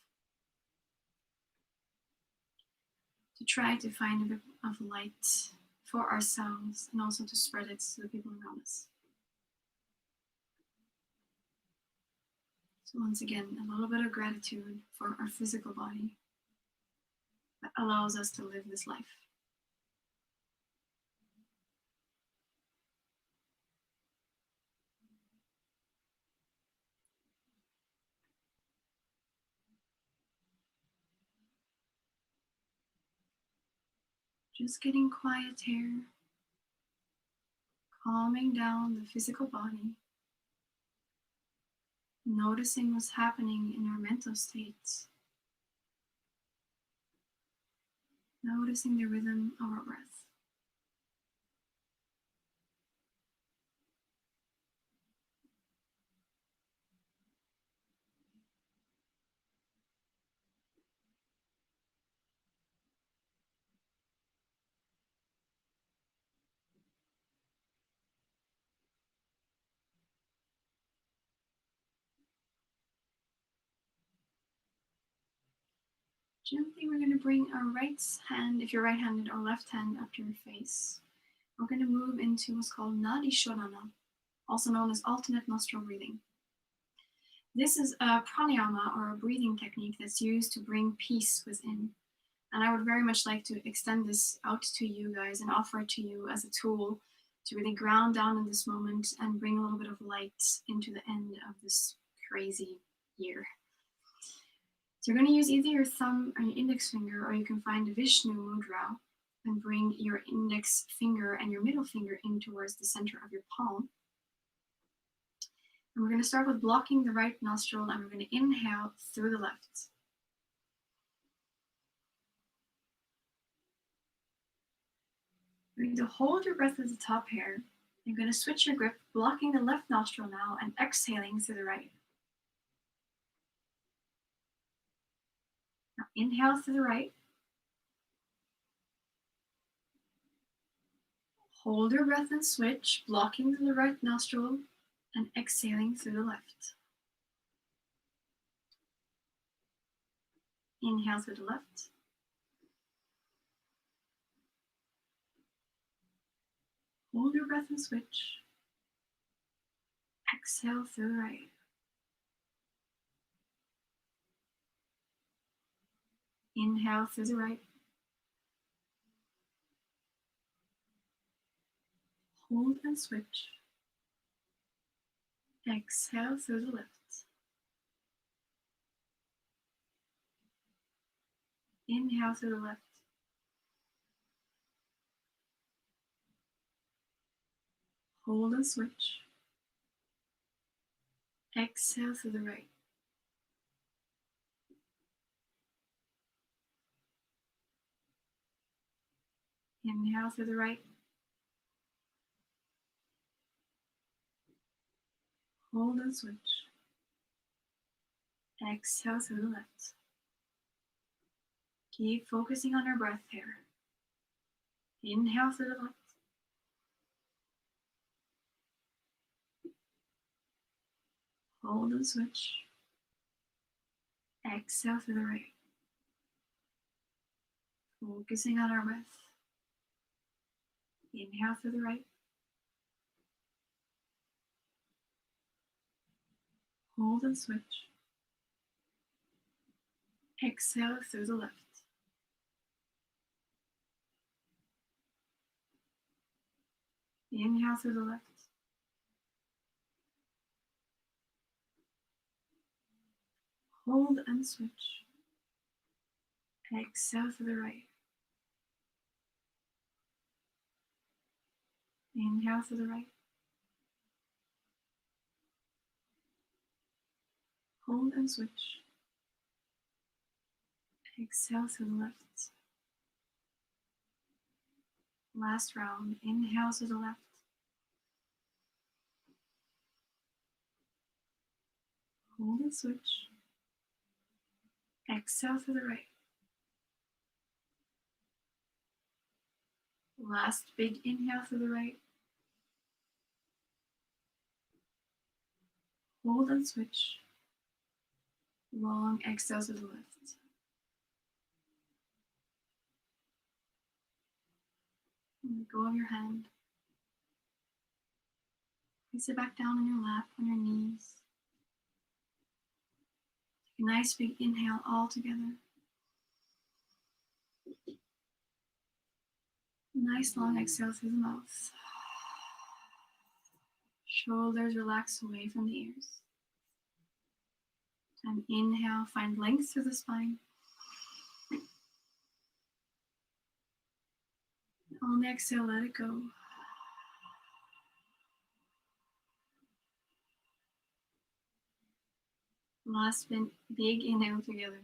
[SPEAKER 1] To try to find a bit of light for ourselves and also to spread it to the people around us. So once again, a little bit of gratitude for our physical body that allows us to live this life. Just getting quiet here, calming down the physical body, noticing what's happening in our mental states, noticing the rhythm of our breath. Gently, we're going to bring our right hand, if you're right-handed, or left hand up to your face. We're going to move into what's called Nadi Shodhana, also known as alternate nostril breathing. This is a pranayama or a breathing technique that's used to bring peace within. And I would very much like to extend this out to you guys and offer it to you as a tool to really ground down in this moment and bring a little bit of light into the end of this crazy year. So you're going to use either your thumb or your index finger, or you can find a Vishnu mudra and bring your index finger and your middle finger in towards the center of your palm. And we're going to start with blocking the right nostril, and we're going to inhale through the left. You're going to hold your breath at the top here. You're going to switch your grip, blocking the left nostril now and exhaling through the right. Now inhale through the right. Hold your breath and switch, blocking the right nostril and exhaling through the left. Inhale through the left. Hold your breath and switch. Exhale through the right. Inhale through the right. Hold and switch. Exhale through the left. Inhale through the left. Hold and switch. Exhale through the right. Inhale through the right. Hold and switch. Exhale through the left. Keep focusing on your breath here. Inhale through the left. Hold and switch. Exhale through the right. Focusing on our breath. Inhale through the right. Hold and switch. Exhale through the left. Inhale through the left. Hold and switch. Exhale through the right. Inhale through the right. Hold and switch. Exhale through the left. Last round. Inhale to the left. Hold and switch. Exhale to the right. Last big inhale to the right. Hold and switch. Long exhale to the left. Let go of your hand. Place it back down on your lap, on your knees. Take a nice big inhale all together. Nice long exhale through the mouth. Shoulders relax away from the ears. And inhale, find length through the spine. On the exhale, let it go. Last big inhale together.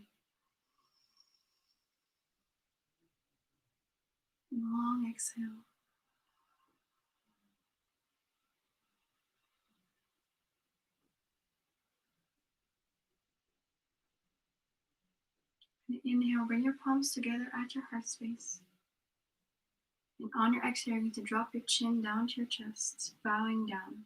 [SPEAKER 1] Long exhale. And inhale, bring your palms together at your heart space. And on your exhale, you're going to drop your chin down to your chest, bowing down.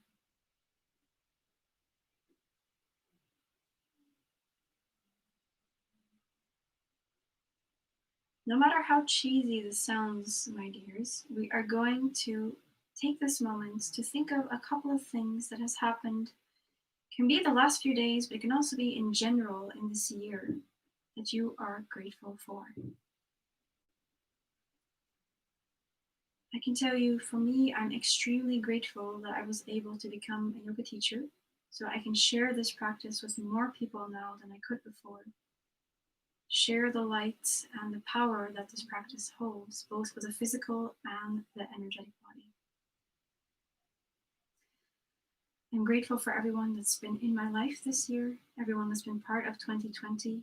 [SPEAKER 1] No matter how cheesy this sounds, my dears, we are going to take this moment to think of a couple of things that has happened. It can be the last few days, but it can also be in general in this year that you are grateful for. I can tell you, for me, I'm extremely grateful that I was able to become a yoga teacher. so I can share this practice with more people now than I could before. Share the light and the power that this practice holds, both for the physical and the energetic body. I'm grateful for everyone that's been in my life this year, everyone that's been part of 2020.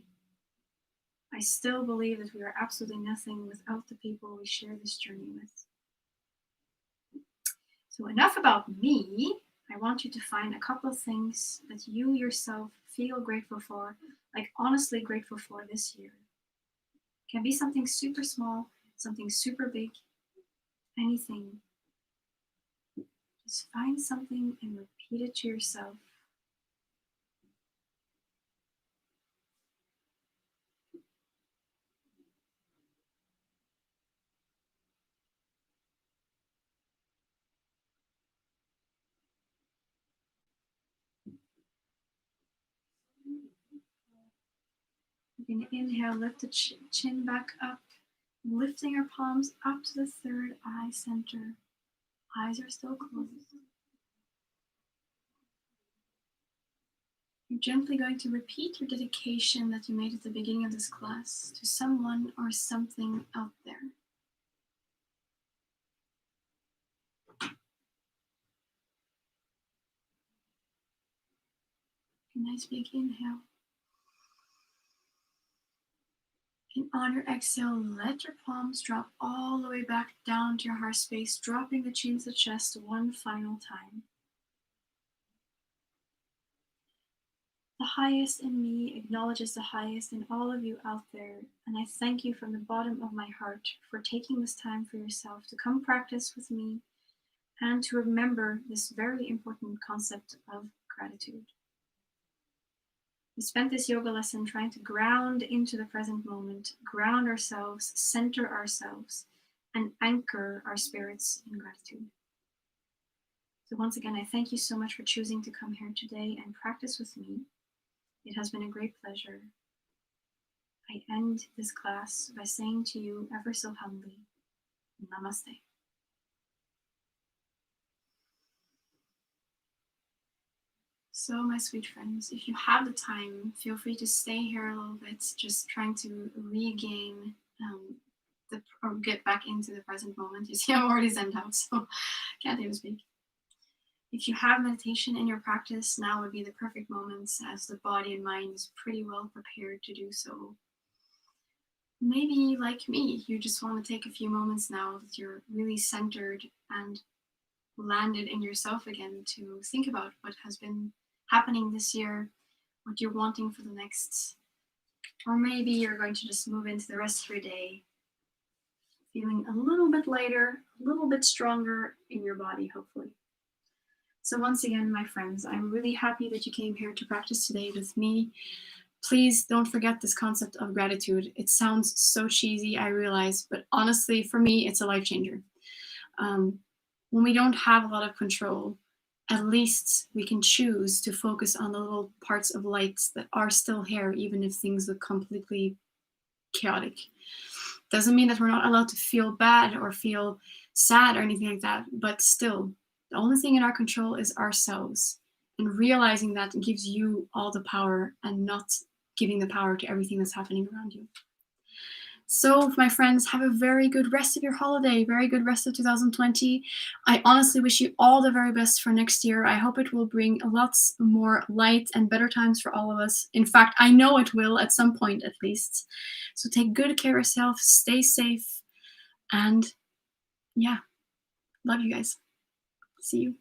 [SPEAKER 1] I still believe that we are absolutely nothing without the people we share this journey with. So enough about me. I want you to find a couple of things that you yourself feel grateful for, like honestly grateful for this year. It can be something super small, something super big, anything. Just find something and repeat it to yourself. You can inhale, lift the chin back up, lifting our palms up to the third eye center. Eyes are still closed. You're gently going to repeat your dedication that you made at the beginning of this class to someone or something out there. A nice big inhale. And on your exhale, let your palms drop all the way back down to your heart space, dropping the chin to the chest one final time. The highest in me acknowledges the highest in all of you out there, and I thank you from the bottom of my heart for taking this time for yourself to come practice with me and to remember this very important concept of gratitude. We spent this yoga lesson trying to ground into the present moment, ground ourselves, center ourselves, and anchor our spirits in gratitude. So once again, I thank you so much for choosing to come here today and practice with me. It has been a great pleasure. I end this class by saying to you ever so humbly, Namaste. So, my sweet friends, if you have the time, feel free to stay here a little bit, just trying to regain or get back into the present moment. You see, I'm already zen out, so can't even speak. If you have meditation in your practice, now would be the perfect moment as the body and mind is pretty well prepared to do so. Maybe, like me, you just want to take a few moments now that you're really centered and landed in yourself again to think about what has been happening this year, what you're wanting for the next, or maybe you're going to just move into the rest of your day feeling a little bit lighter, a little bit stronger in your body, hopefully. So once again, my friends, I'm really happy that you came here to practice today with me. Please don't forget this concept of gratitude. It sounds so cheesy, I realize, but honestly, for me, it's a life changer. When we don't have a lot of control, at least we can choose to focus on the little parts of light that are still here, even if things look completely chaotic. Doesn't mean that we're not allowed to feel bad or feel sad or anything like that, but still, the only thing in our control is ourselves. And realizing that gives you all the power and not giving the power to everything that's happening around you. So, my friends, have a very good rest of your holiday, very good rest of 2020. I honestly wish you all the very best for next year. I hope it will bring lots more light and better times for all of us. In fact, I know it will at some point at least. So take good care of yourself, stay safe, and yeah, love you guys. See you.